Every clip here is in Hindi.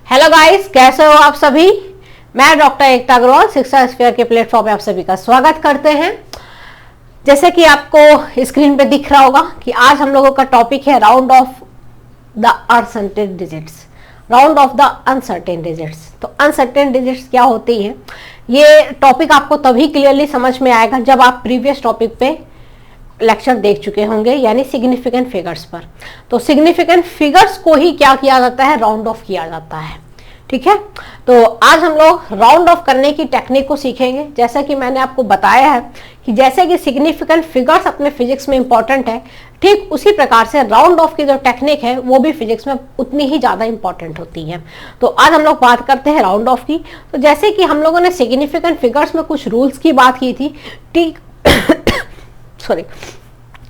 हेलो गाइस, कैसे हो आप सभी। मैं डॉक्टर एकता अग्रवाल शिक्षा स्फीयर के प्लेटफॉर्म पे आप सभी का स्वागत करते हैं। जैसे कि आपको स्क्रीन पे दिख रहा होगा कि आज हम लोगों का टॉपिक है round of the uncertain digits. Round of the uncertain digits. तो अनसर्टेन डिजिट्स क्या होती है, ये टॉपिक आपको तभी क्लियरली समझ में आएगा जब आप प्रीवियस टॉपिक पे लेक्चर देख चुके होंगे, यानी सिग्निफिकेंट फिगर्स पर। तो सिग्निफिकेंट फिगर्स को ही क्या किया जाता है, राउंड ऑफ किया जाता है। ठीक है, तो आज हम लोग राउंड ऑफ करने की टेक्निक को सीखेंगे। जैसा कि मैंने आपको बताया है कि जैसे कि सिग्निफिकेंट फिगर्स अपने फिजिक्स में इंपॉर्टेंट है, ठीक उसी प्रकार से राउंड ऑफ की जो टेक्निक है वो भी फिजिक्स में उतनी ही ज्यादा इंपॉर्टेंट होती है। तो आज हम लोग बात करते हैं राउंड ऑफ की। तो जैसे कि हम लोगों ने सिग्निफिकेंट फिगर्स में कुछ रूल्स की बात की थी, ठीक सॉरी,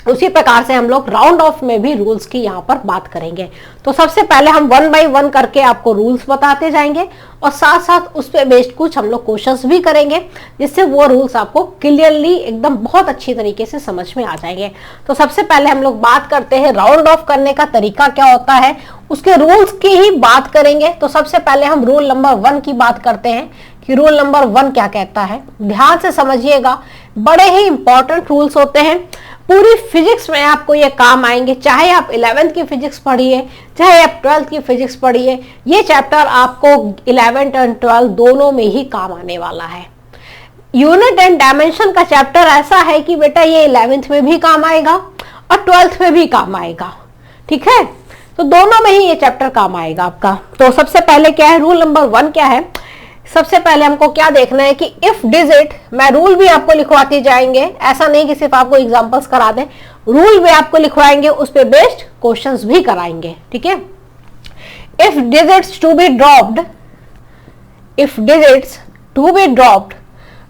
उसी प्रकार से हम लोग राउंड ऑफ में भी रूल्स की यहाँ पर बात करेंगे। तो सबसे पहले हम 1 बाय 1 करके आपको रूल्स बताते जाएंगे और साथ साथ उस पे बेस्ड कुछ हम लोग क्वेश्चंस भी करेंगे, जिससे वो रूल्स आपको क्लियरली एकदम बहुत अच्छी तरीके से समझ में आ जाएंगे। तो सबसे पहले हम लोग बात करते हैं राउंड ऑफ करने का तरीका क्या होता है, उसके रूल्स की ही बात करेंगे। तो सबसे पहले हम रूल नंबर 1 की बात करते हैं कि रूल नंबर 1 क्या कहता है। ध्यान से समझिएगा, बड़े ही इंपॉर्टेंट रूल्स होते हैं। पूरी फिजिक्स में आपको ये काम आएंगे, चाहे आप 11th की फिजिक्स पढ़िए, चाहे आप 12th की फिजिक्स पढ़िए। ये चैप्टर आपको 11th और 12th दोनों में ही काम आने वाला है। यूनिट एंड डायमेंशन का चैप्टर ऐसा है कि बेटा ये 11th में भी काम आएगा और 12th में भी काम आएगा। ठीक है, तो दोनों में ही ये चैप्टर काम आएगा आपका। तो सबसे पहले क्या है, रूल नंबर 1 क्या है। सबसे पहले हमको क्या देखना है कि इफ डिजिट, मैं रूल भी आपको लिखवाते जाएंगे, ऐसा नहीं कि सिर्फ आपको एग्जांपल्स करा दें, रूल भी आपको लिखवाएंगे, उस पे बेस्ड क्वेश्चंस भी कराएंगे। ठीक है, if digits to be dropped, if digits to be dropped,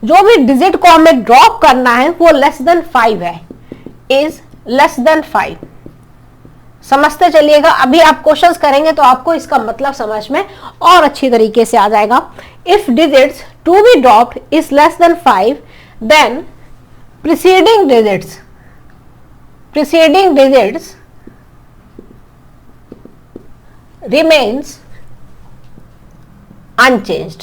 जो भी डिजिट को हमें ड्रॉप करना है वो लेस देन 5 है, इज लेस देन 5। समझते चलिएगा, अभी आप क्वेश्चंस करेंगे तो आपको इसका मतलब समझ में और अच्छी तरीके से आ जाएगा। If digits to be dropped is less than 5, then preceding digits remains unchanged,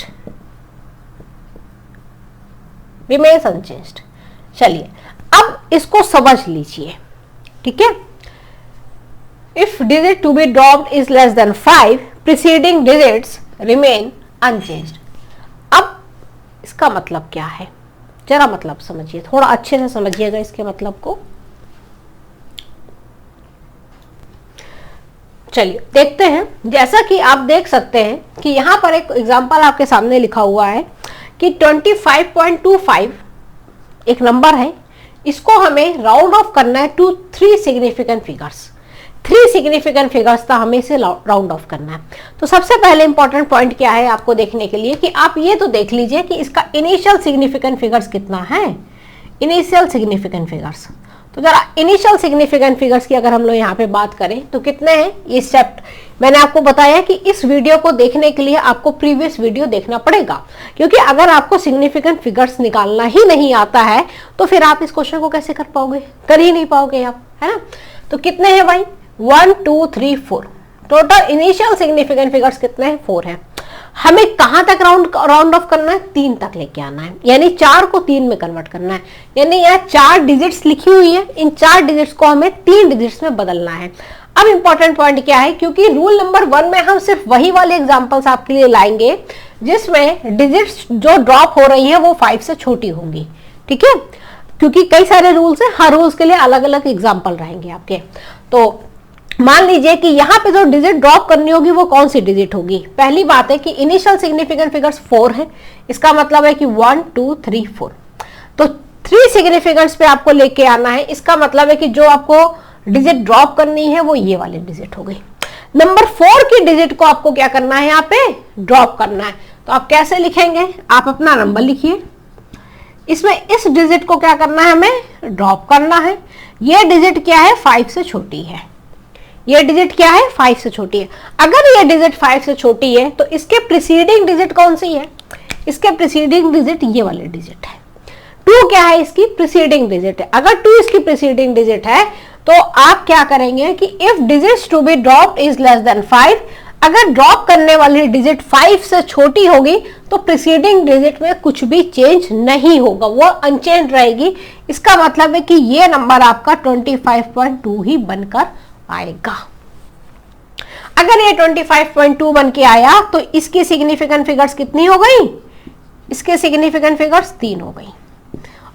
चलिए अब इसको समझ लीजिए। ठीक है, if digit to be dropped is less than 5, preceding digits remain unchanged। अब इसका मतलब क्या है, जरा मतलब समझिए, थोड़ा अच्छे से समझिएगा इसके मतलब को। चलिए देखते हैं। जैसा कि आप देख सकते हैं कि यहां पर एक एग्जांपल आपके सामने लिखा हुआ है कि 25.25 एक नंबर है, इसको हमें राउंड ऑफ करना है to 3 significant figures. 3 significant figures था हमें इसे राउंड ऑफ करना है। तो सबसे पहले इंपॉर्टेंट पॉइंट क्या है आपको देखने के लिए कि आप ये तो देख लीजिए कि इसका इनिशियल सिग्निफिकेंट फिगर्स कितना है, इनिशियल सिग्निफिकेंट फिगर्स। तो जरा इनिशियल सिग्निफिकेंट फिगर्स की अगर हम लोग यहाँ पे बात करें तो कितने हैं, ये स्टेप मैंने आपको बताया कि इस वीडियो को देखने के लिए आपको प्रीवियस वीडियो देखना पड़ेगा, क्योंकि अगर आपको सिग्निफिकेंट फिगर्स निकालना ही नहीं आता है तो फिर आप इस क्वेश्चन को कैसे कर पाओगे, कर ही नहीं पाओगे आप, है ना। तो कितने हैं भाई, 1 2 3 4 टोटल इनिशियल सिग्निफिकेंट फिगर्स कितने हैं, 4 है। हमें कहां तक राउंड ऑफ करना है, 3 तक लेके आना है, यानी 4 को 3 में कन्वर्ट करना है। यानी यहाँ 4 डिजिट्स लिखी हुई है, इन 4 डिजिट्स को हमें 3 डिजिट्स में बदलना है। अब इंपॉर्टेंट पॉइंट क्या है, क्योंकि रूल नंबर 1 में हम सिर्फ वही वाले एग्जांपल्स आपके लिए लाएंगे जिसमें डिजिट्स जो ड्रॉप हो रही है वो 5 से छोटी होंगी। ठीक है, क्योंकि कई सारे रूल्स हैं, हर रूल्स के लिए अलग अलग एग्जाम्पल रहेंगे आपके। तो मान लीजिए कि यहाँ पे जो डिजिट ड्रॉप करनी होगी वो कौन सी डिजिट होगी। पहली बात है कि इनिशियल सिग्निफिकेंट फिगर्स 4 है, इसका मतलब है कि 1 2 3 4। तो 3 सिग्निफिकेंट्स पे आपको लेके आना है, इसका मतलब है कि जो आपको डिजिट ड्रॉप करनी है वो ये वाली डिजिट हो गई। नंबर 4 की डिजिट को आपको क्या करना है, यहाँ पे ड्रॉप करना है। तो आप कैसे लिखेंगे, आप अपना नंबर लिखिए, इसमें इस डिजिट को क्या करना है, हमें ड्रॉप करना है। ये डिजिट क्या है, 5 से छोटी है। ये डिजिट क्या है, 5 से छोटी है। अगर ये डिजिट 5 से छोटी है तो इसके प्रीसीडिंग डिजिट कौन सी है, इसके प्रीसीडिंग डिजिट ये वाली डिजिट है। 2 क्या है, इसकी प्रीसीडिंग डिजिट है। अगर 2 इसकी प्रीसीडिंग डिजिट है तो आप क्या करेंगे कि if digits to be dropped is less than 5, अगर ड्रॉप करने वाली डिजिट 5 से छोटी होगी तो प्रीसीडिंग डिजिट में कुछ भी चेंज नहीं होगा, वो अनचेंज रहेगी। इसका मतलब है कि ये नंबर आपका 25.2 ही बनकर आएगा। अगर ये 25.2 बन के आया तो इसकी सिग्निफिकेंट फिगर्स कितनी हो गई? इसके सिग्निफिकेंट फिगर्स 3 हो गई।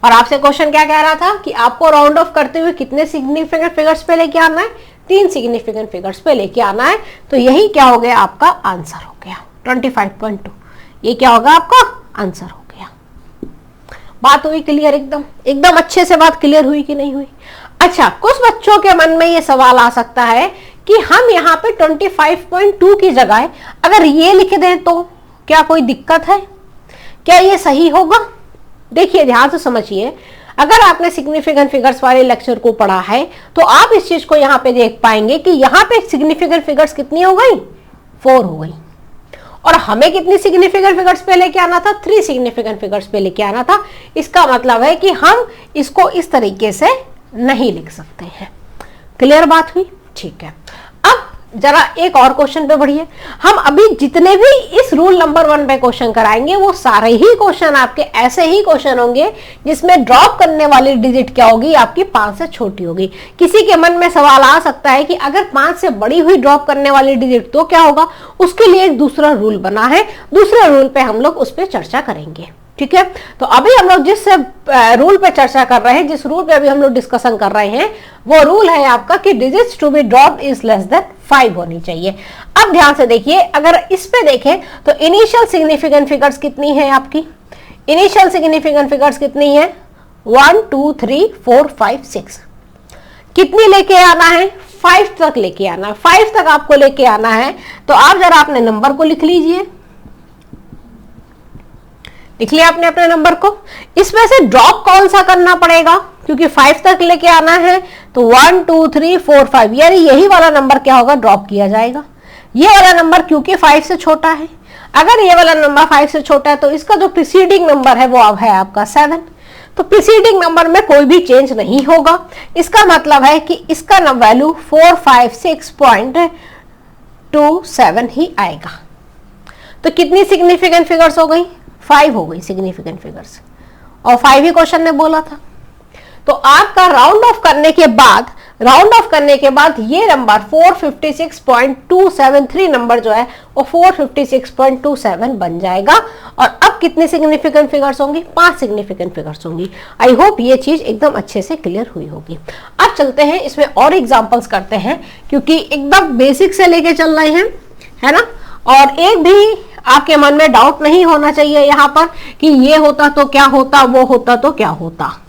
और आपसे क्वेश्चन क्या कह रहा था कि आपको राउंड ऑफ करते हुए कितने सिग्निफिकेंट फिगर्स पे लेके आना है? 3 सिग्निफिकेंट फिगर्स पे लेके आना है। तो यही क्या हो गया? आपका आंसर हो गया 25.2। ये क्या होगा? आपका आंसर हो गया। बात हुई क्लियर? एकदम अच्छे से बात क्लियर हुई कि नहीं हुई? अच्छा, कुछ बच्चों के मन में ये सवाल आ सकता है कि हम यहाँ पे 25.2 की जगह अगर ये लिख दें तो क्या कोई दिक्कत है? क्या ये सही होगा? देखिए, ध्यान से समझिए। अगर आपने सिग्निफिकेंट फिगर्स वाले लेक्चर को पढ़ा है तो आप इस चीज को यहाँ पे देख पाएंगे कि यहाँ पे सिग्निफिकेंट फिगर्स कितनी हो गई? 4 हो गई। और हमें कितनी सिग्निफिकेंट फिगर्स पे लेके आना था? 3 सिग्निफिकेंट फिगर्स पे लेके आना था। इसका मतलब है कि हम इसको इस तरीके से नहीं लिख सकते हैं। क्लियर बात हुई? ठीक है। अब जरा एक और क्वेश्चन पे बढ़िए। हम अभी जितने भी इस रूल नंबर 1 पे क्वेश्चन कराएंगे वो सारे ही क्वेश्चन आपके ऐसे ही क्वेश्चन होंगे जिसमें ड्रॉप करने वाली डिजिट क्या होगी? आपकी 5 से छोटी होगी। किसी के मन में सवाल आ सकता है कि अगर 5 से बड़ी हुई ड्रॉप करने वाली डिजिट तो क्या होगा? उसके लिए एक दूसरा रूल बना है। दूसरे रूल पे हम लोग उस पर चर्चा करेंगे। ठीक है, तो अभी हम लोग जिस रूल पे चर्चा कर रहे हैं, जिस रूल पे अभी हम लोग डिस्कशन कर रहे हैं, वो रूल है आपका कि digits to be dropped is less than 5 होनी चाहिए। अब ध्यान से देखिए, अगर इस पे देखें तो इनिशियल सिग्निफिकेंट फिगर्स कितनी है आपकी? इनिशियल सिग्निफिकेंट फिगर्स कितनी है? 1 2 3 4 5 6। कितनी लेके आना है? 5 तक लेके आना है। 5 तक आपको लेके आना है। तो आप जरा अपने नंबर को लिख लीजिए। लिख लिया आपने अपने नंबर को? इसमें से ड्रॉप कौन सा करना पड़ेगा? क्योंकि 5 तक लेके आना है तो 1 2 3 4 5, यानी यही वाला नंबर क्या होगा? ड्रॉप किया जाएगा। ये वाला नंबर क्योंकि 5 से छोटा है। अगर ये वाला नंबर 5 से छोटा है तो इसका जो प्रीसीडिंग नंबर है वो अब है आपका 7। तो प्रीसीडिंग नंबर में कोई भी चेंज नहीं होगा। इसका मतलब है कि इसका वैल्यू 456.27 ही आएगा। तो कितनी सिग्निफिकेंट फिगर्स हो गई? 5 हो गई सिग्निफिकेंट फिगर्स। और 5 ही क्वेश्चन ने बोला था। तो आपका राउंड ऑफ करने के बाद ये नंबर 456.273 नंबर जो है वो 456.27 बन जाएगा। और अब कितनी सिग्निफिकेंट फिगर्स होंगी? 5 सिग्निफिकेंट फिगर्स होंगी। आई होप ये चीज एकदम अच्छे से क्लियर हुई होगी। अब चलते हैं इसमें और एग्जांपल्स करते हैं, क्योंकि एकदम बेसिक से लेके चल रहे हैं, है ना। और एक भी आपके मन में डाउट नहीं होना चाहिए यहाँ पर कि ये होता तो क्या होता, वो होता तो क्या होता,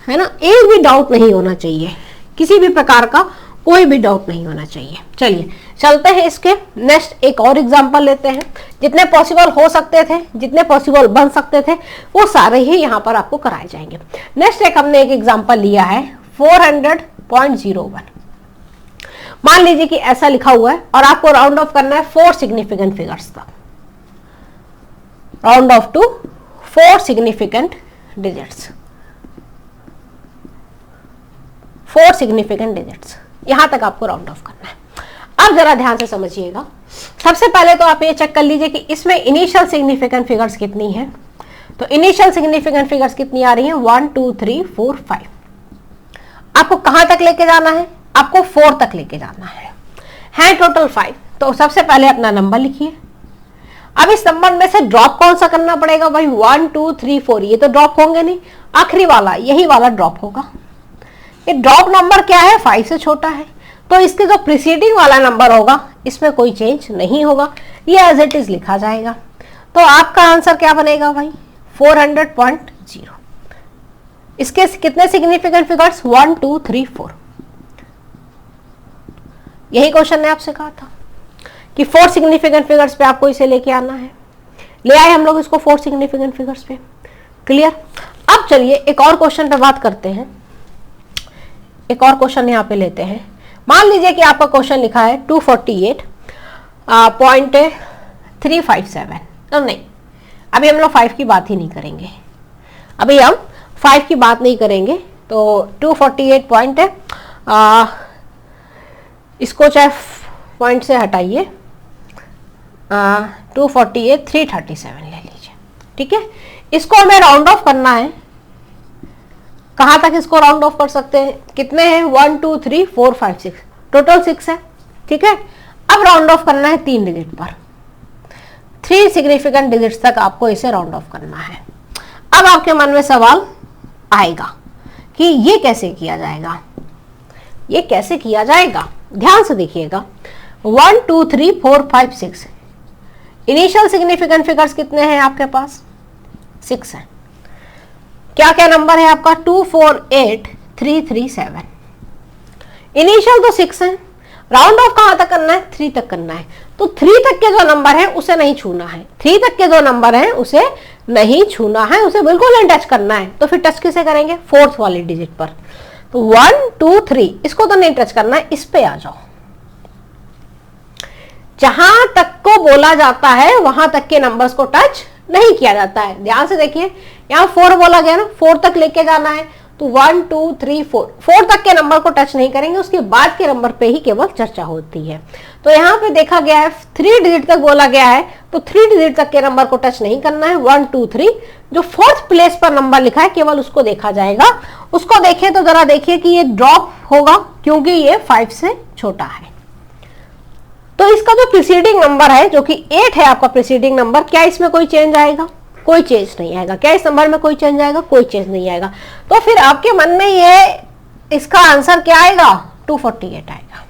है ना। एक भी डाउट नहीं होना चाहिए, किसी भी प्रकार का कोई भी डाउट नहीं होना चाहिए। चलिए चलते हैं इसके नेक्स्ट एक और एग्जांपल लेते हैं। जितने पॉसिबल हो सकते थे, जितने पॉसिबल बन सकते थे, वो सारे ही यहाँ पर आपको कराए जाएंगे। नेक्स्ट एक हमने एक एग्जांपल लिया है 400.01। मान लीजिए कि ऐसा लिखा हुआ है और आपको राउंड ऑफ करना है 4 सिग्निफिकेंट फिगर्स तक। Round off to 4 significant digits, 4 significant digits, यहां तक आपको राउंड ऑफ करना है। अब जरा ध्यान से समझिएगा। सबसे पहले तो आप ये चेक कर लीजिए कि इसमें इनिशियल सिग्निफिकेंट फिगर्स कितनी है। तो इनिशियल सिग्निफिकेंट फिगर्स कितनी आ रही है? 1 2 3 4 5। आपको कहां तक लेके जाना है? आपको 4 तक लेके जाना है टोटल 5। तो सबसे पहले अपना नंबर लिखिए। अब इस नंबर में से ड्रॉप कौन सा करना पड़ेगा भाई? 1 2 3 4, ये तो ड्रॉप होंगे नहीं, आखिरी वाला यही वाला ड्रॉप होगा। ये ड्रॉप नंबर क्या है? 5 से छोटा है। तो इसके जो प्रीसीडिंग वाला नंबर होगा इसमें कोई चेंज नहीं होगा, ये एज इट इज लिखा जाएगा। तो आपका आंसर क्या बनेगा भाई? 400.0। इसके कितने सिग्निफिकेंट फिगर्स? 1 2 3 4। यही क्वेश्चन ने आपसे कहा था कि 4 सिग्निफिकेंट फिगर्स पे आपको इसे लेके आना है। ले आए हम लोग इसको 4 सिग्निफिकेंट फिगर्स पे। क्लियर? अब चलिए एक और क्वेश्चन पे बात करते हैं। एक और क्वेश्चन यहाँ पे लेते हैं। मान लीजिए कि आपका क्वेश्चन लिखा है 248.357। तो नहीं, अभी हम लोग 5 की बात ही नहीं करेंगे। अभी हम 5 की बात नहीं करेंगे। तो 248 इसको चाहे पॉइंट से हटाइए, 248 337 ले लीजिए, ठीक है। इसको हमें राउंड ऑफ करना है, कहाँ तक इसको राउंड ऑफ कर सकते हैं, कितने हैं 1 2 3 4 5 6, टोटल 6 है, ठीक है। अब राउंड ऑफ करना है 3 डिजिट पर, 3 सिग्निफिकेंट डिजिट्स तक आपको इसे राउंड ऑफ करना है। अब आपके मन में सवाल आएगा कि ये कैसे किया जाएगा, ये कैसे किया जाएगा, ध्यान से देखिएगा। 1 2 3 4 5 6 इनिशियल सिग्निफिकेंट फिगर्स कितने हैं आपके पास, 6 है। क्या क्या नंबर है आपका, 2 4 8 3 3 7। इनिशियल तो 6 है, राउंड ऑफ कहां तक करना है, 3 तक करना है। तो 3 तक के जो नंबर है उसे नहीं छूना है, 3 तक के जो नंबर है उसे नहीं छूना है, उसे बिल्कुल नहीं टच करना है। तो फिर टच किसे करेंगे, 4th वाली डिजिट पर। तो 1 2 3 इसको तो नहीं टच करना है, इस पे आ जाओ। जहां तक को बोला जाता है वहां तक के नंबर्स को टच नहीं किया जाता है। ध्यान से देखिए, यहाँ 4 बोला गया ना, 4 तक लेके जाना है। तो 1 2 3 4 तक के नंबर को टच नहीं करेंगे, उसके बाद के नंबर पे ही केवल चर्चा होती है। तो यहाँ पे देखा गया है 3 डिजिट तक बोला गया है, तो 3 डिजिट तक के नंबर को टच नहीं करना है। 1 2 3 जो 4th प्लेस पर नंबर लिखा है केवल उसको देखा जाएगा। उसको देखें तो जरा देखिए कि ये ड्रॉप होगा क्योंकि ये 5 से छोटा है। तो इसका जो प्रीसीडिंग नंबर है जो कि 8 है आपका प्रीसीडिंग नंबर, क्या इसमें कोई चेंज आएगा, कोई चेंज नहीं आएगा। क्या इस नंबर में कोई चेंज आएगा, कोई चेंज नहीं आएगा। तो फिर आपके मन में ये इसका आंसर क्या आएगा, 248 आएगा।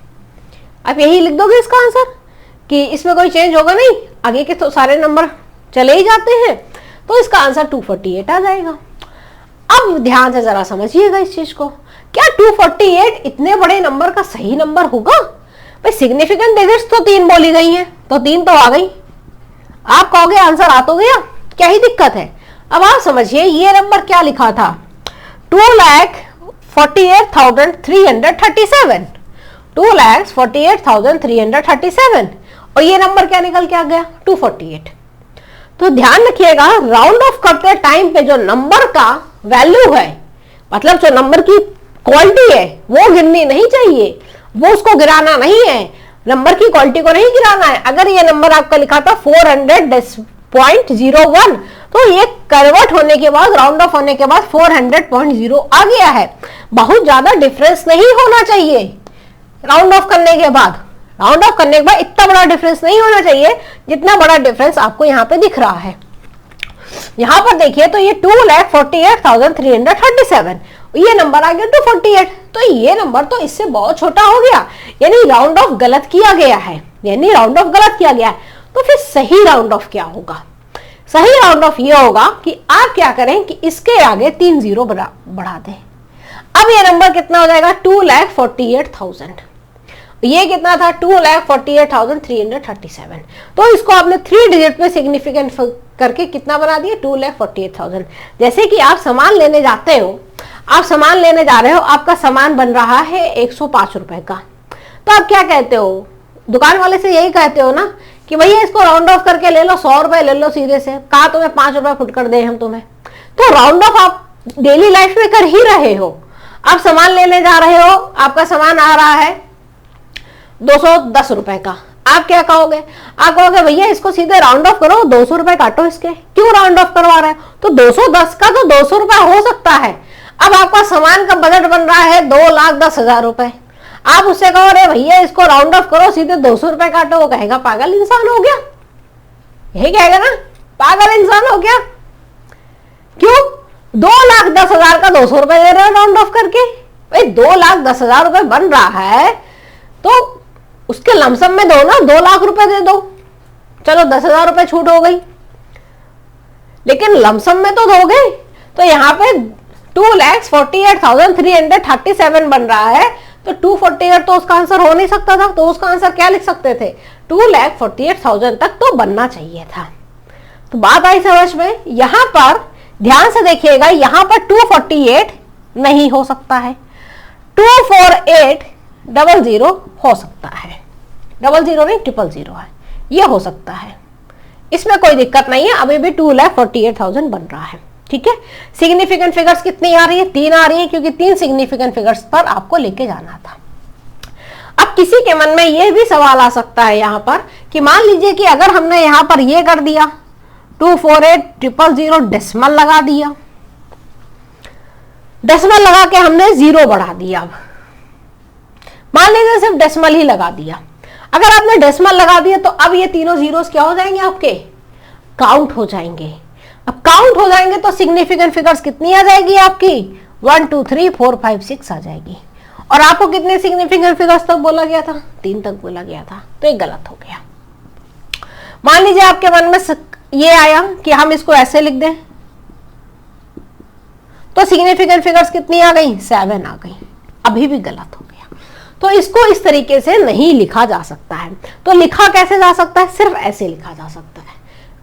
आप यही लिख दोगे इसका आंसर कि इसमें कोई चेंज होगा नहीं, आगे के तो सारे नंबर चले ही जाते हैं, तो इसका आंसर 248 आ जाएगा। अब ध्यान से जरा समझिएगा इस चीज को, क्या 248 इतने बड़े नंबर का सही नंबर होगा। भाई सिग्निफिकेंट डिजिट्स तो 3 बोली गई हैं, तो 3 तो आ गई। आप कहोगे आंसर आ तो गया, क्या ही दिक्कत है। अब आप समझिए ये नंबर क्या लिखा था, 2,48,337, 2,48,337, और ये नंबर क्या निकल के आ गया, 248। तो ध्यान रखिएगा, राउंड ऑफ करते टाइम पे जो नंबर का वैल्यू है, मतलब जो नंबर की क्वालिटी है वो गिरनी नहीं चाहिए, वो उसको गिराना नहीं है, नंबर की क्वालिटी को नहीं गिराना है। अगर ये नंबर आपका लिखा था 400.01, तो ये कन्वर्ट होने के बाद, राउंड ऑफ होने के बाद 400.0 आ गया है। बहुत ज्यादा डिफरेंस नहीं होना चाहिए राउंड ऑफ करने के बाद। राउंड ऑफ करने के बाद इतना बड़ा डिफरेंस नहीं होना चाहिए जितना बड़ा डिफरेंस आपको यहाँ पे दिख रहा है। यहाँ पर देखिए तो ये 2,48,337, ये नंबर आ गया 248। तो ये नंबर तो इससे बहुत छोटा हो गया, यानी राउंड ऑफ गलत किया गया है, यानी राउंड ऑफ गलत किया गया है। तो फिर सही राउंड ऑफ क्या होगा, सही राउंड ऑफ ये होगा कि आप क्या करें कि इसके आगे 3 जीरो बढ़ा दें। अब ये नंबर कितना हो जाएगा, 2,48,000। ये कितना था, 2,48,337। तो इसको आपने 3 डिजिट पे सिग्निफिकेंट करके कितना बना दिया, 2,48,000। जैसे कि आप सामान लेने जाते हो, आप सामान लेने जा रहे हो, आपका सामान बन रहा है 105 रुपए का, तो आप क्या कहते हो, दुकान वाले से यही कहते हो ना कि भैया इसको राउंड ऑफ करके ले लो, 100 रुपए ले लो सीधे से, कहा तुम्हें 5 रुपए फुटकर दे हम तुम्हें। तो राउंड ऑफ आप डेली लाइफ में कर ही रहे हो। आप सामान लेने जा रहे हो, आपका सामान आ रहा है 210 रुपए का, आप क्या कहोगे, आप कहोगे भैया इसको सीधे राउंड ऑफ करो, 200 रुपए काटो इसके, क्यों राउंड ऑफ करवा रहे हो। तो 210 का तो 200 रुपए हो सकता है। अब आपका सामान का बजट बन रहा है 2,10,000 रुपए, आप उससे कहो अरे भैया इसको राउंड ऑफ करो, सीधे 200 रुपए काटो, वो कहेगा पागल इंसान हो गया, यही कहेगा ना, पागल इंसान हो गया। क्यों, 2,10,000 का 200 रुपए दे रहे हो राउंड ऑफ करके। भाई 2,10,000 रुपए बन रहा है तो उसके लमसम में दो ना, 2 लाख रुपए दे दो, चलो 10,000 रुपए छूट हो गई, लेकिन लमसम में तो दोगे। तो यहाँ पे 2,48,337 बन रहा है, तो 248 तो उसका आंसर हो नहीं सकता था, तो उसका आंसर क्या लिख सकते थे, 2,48,000 तक तो बनना चाहिए था। तो बात आई समझ में। यहां पर ध्यान से देखिएगा, यहां पर 248 नहीं हो सकता है, 248,000 हो सकता है, 00 नहीं 000 है, ये हो सकता है, इसमें कोई दिक्कत नहीं है। अभी भी 2,48,000 बन रहा है, ठीक है। सिग्निफिकेंट फिगर्स कितनी आ रही है, 3 आ रही है, क्योंकि 3 सिग्निफिकेंट फिगर्स पर आपको लेके जाना था। अब किसी के मन में यह भी सवाल आ सकता है यहाँ पर कि मान लीजिए कि अगर हमने यहाँ पर ये कर दिया 248,000 डेसिमल लगा दिया, डेसिमल लगा के हमने 0 बढ़ा दिया। अब मान लीजिए सिर्फ डेसिमल ही लगा दिया। अगर आपने डेसिमल लगा दिया तो अब ये तीनों जीरोस क्या हो जाएंगे, आपके काउंट हो जाएंगे। अब काउंट हो जाएंगे तो सिग्निफिकेंट फिगर्स कितनी आ जाएगी आपकी, 1 2 3 4 5 6 आ जाएगी। और आपको कितने सिग्निफिकेंट फिगर्स तक बोला गया था, 3 तक बोला गया था, तो ये गलत हो गया। मान लीजिए आपके मन में ये आया कि हम इसको ऐसे लिख दें, तो सिग्निफिकेंट फिगर्स कितनी आ गई, 7 आ गई, अभी भी गलत हो गया। तो इसको इस तरीके से नहीं लिखा जा सकता है। तो लिखा कैसे जा सकता है, सिर्फ ऐसे लिखा जा सकता है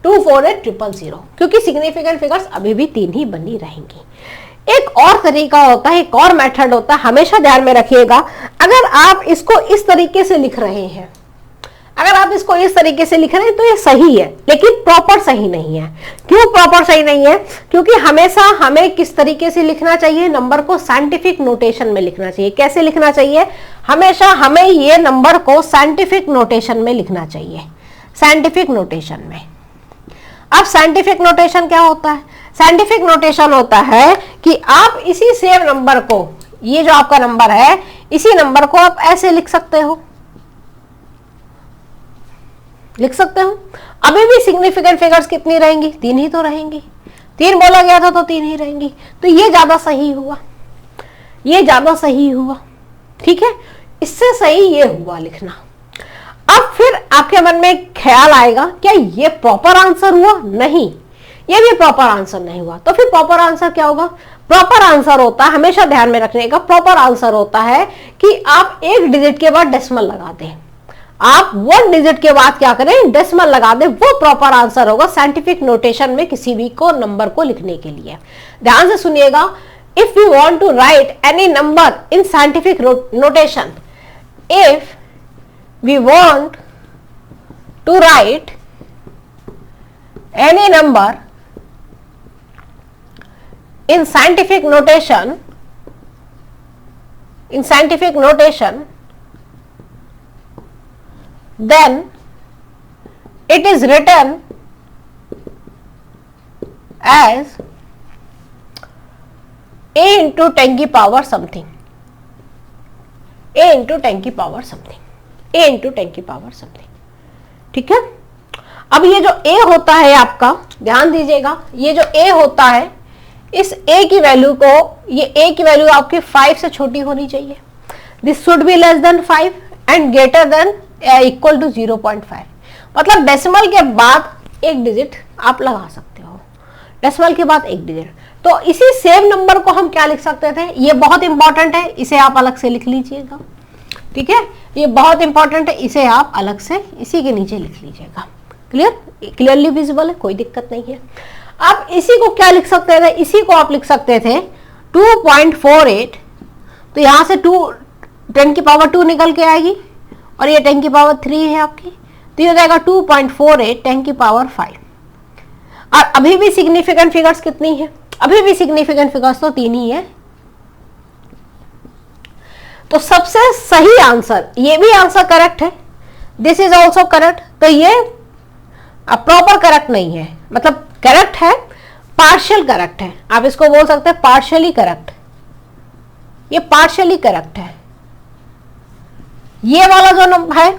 248,000, क्योंकि सिग्निफिकेंट फिगर्स अभी भी 3 ही बनी रहेंगी। एक और तरीका होता है, एक और मेथड होता है, हमेशा ध्यान में रखिएगा। अगर आप इसको इस तरीके से लिख रहे हैं, अगर आप इसको इस तरीके से लिख रहे हैं तो ये सही है, लेकिन प्रॉपर सही नहीं है। क्यों प्रॉपर सही नहीं है, क्योंकि हमेशा हमें किस तरीके से लिखना चाहिए, नंबर को साइंटिफिक नोटेशन में लिखना चाहिए। कैसे लिखना चाहिए, हमेशा हमें ये नंबर को साइंटिफिक नोटेशन में लिखना चाहिए, साइंटिफिक नोटेशन में। अब साइंटिफिक नोटेशन क्या होता है, साइंटिफिक नोटेशन होता है कि आप इसी सेम नंबर को, ये जो आपका नंबर है, इसी नंबर को आप ऐसे लिख सकते हो, लिख सकते हो। अभी भी सिग्निफिकेंट फिगर्स कितनी रहेंगी, 3 ही तो रहेंगी। 3 बोला गया था तो 3 ही रहेंगी। तो ये ज्यादा सही हुआ, ये ज्यादा सही हुआ, ठीक है, इससे सही ये हुआ लिखना। अब फिर आपके मन में ख्याल आएगा क्या ये प्रॉपर आंसर हुआ, नहीं, ये भी प्रॉपर आंसर नहीं हुआ। तो फिर प्रॉपर आंसर क्या होगा, प्रॉपर आंसर होता है, हमेशा ध्यान में रखने का, प्रॉपर आंसर होता है कि आप एक डिजिट के बाद डेसिमल लगा दें, आप 1 डिजिट के बाद क्या करें, डेसिमल लगा दें, वो प्रॉपर आंसर होगा साइंटिफिक नोटेशन में किसी भी को नंबर को लिखने के लिए। ध्यान से सुनिएगा, if you want to write any number in scientific notation, if we want to write any number in scientific notation, then it is written as a into 10 की पावर समथिंग, a into 10 की पावर समथिंग, a into 10 की पावर समथिंग, ठीक है। अब ये जो a होता है आपका, ध्यान दीजिएगा, ये जो a होता है, इस a की वैल्यू को, ये a की वैल्यू आपकी 5 से छोटी होनी चाहिए। This should be less than 5 and greater than equal to 0.5। मतलब डेसिमल के बाद एक डिजिट आप लगा सकते हो, डेसिमल के बाद एक डिजिट। तो इसी सेम नंबर को हम क्या लिख सकते थे, ये बहुत इंपॉर्टेंट है, इसे आप अलग से लिख लीजिएगा, ठीक है, ये बहुत इंपॉर्टेंट है, इसे आप अलग से इसी के नीचे लिख लीजिएगा। क्लियर, क्लियरली विजिबल है, कोई दिक्कत नहीं है। आप इसी को क्या लिख सकते थे, इसी को आप लिख सकते थे 2.48, तो यहां से 10 की पावर 2 निकल के आएगी और ये 10 की पावर 3 है आपकी, तो ये हो जाएगा 2.48 10 की पावर 5। और अभी भी सिग्निफिकेंट फिगर्स कितनी है, अभी भी सिग्निफिकेंट फिगर्स तो 3 ही है। तो सबसे सही आंसर, ये भी आंसर करेक्ट है, दिस इज ऑल्सो करेक्ट। तो ये प्रॉपर करेक्ट नहीं है, मतलब करेक्ट है, पार्शियल करेक्ट है, आप इसको बोल सकते हैं पार्शियली करेक्ट, ये पार्शियली करेक्ट है। ये वाला जो नंबर है,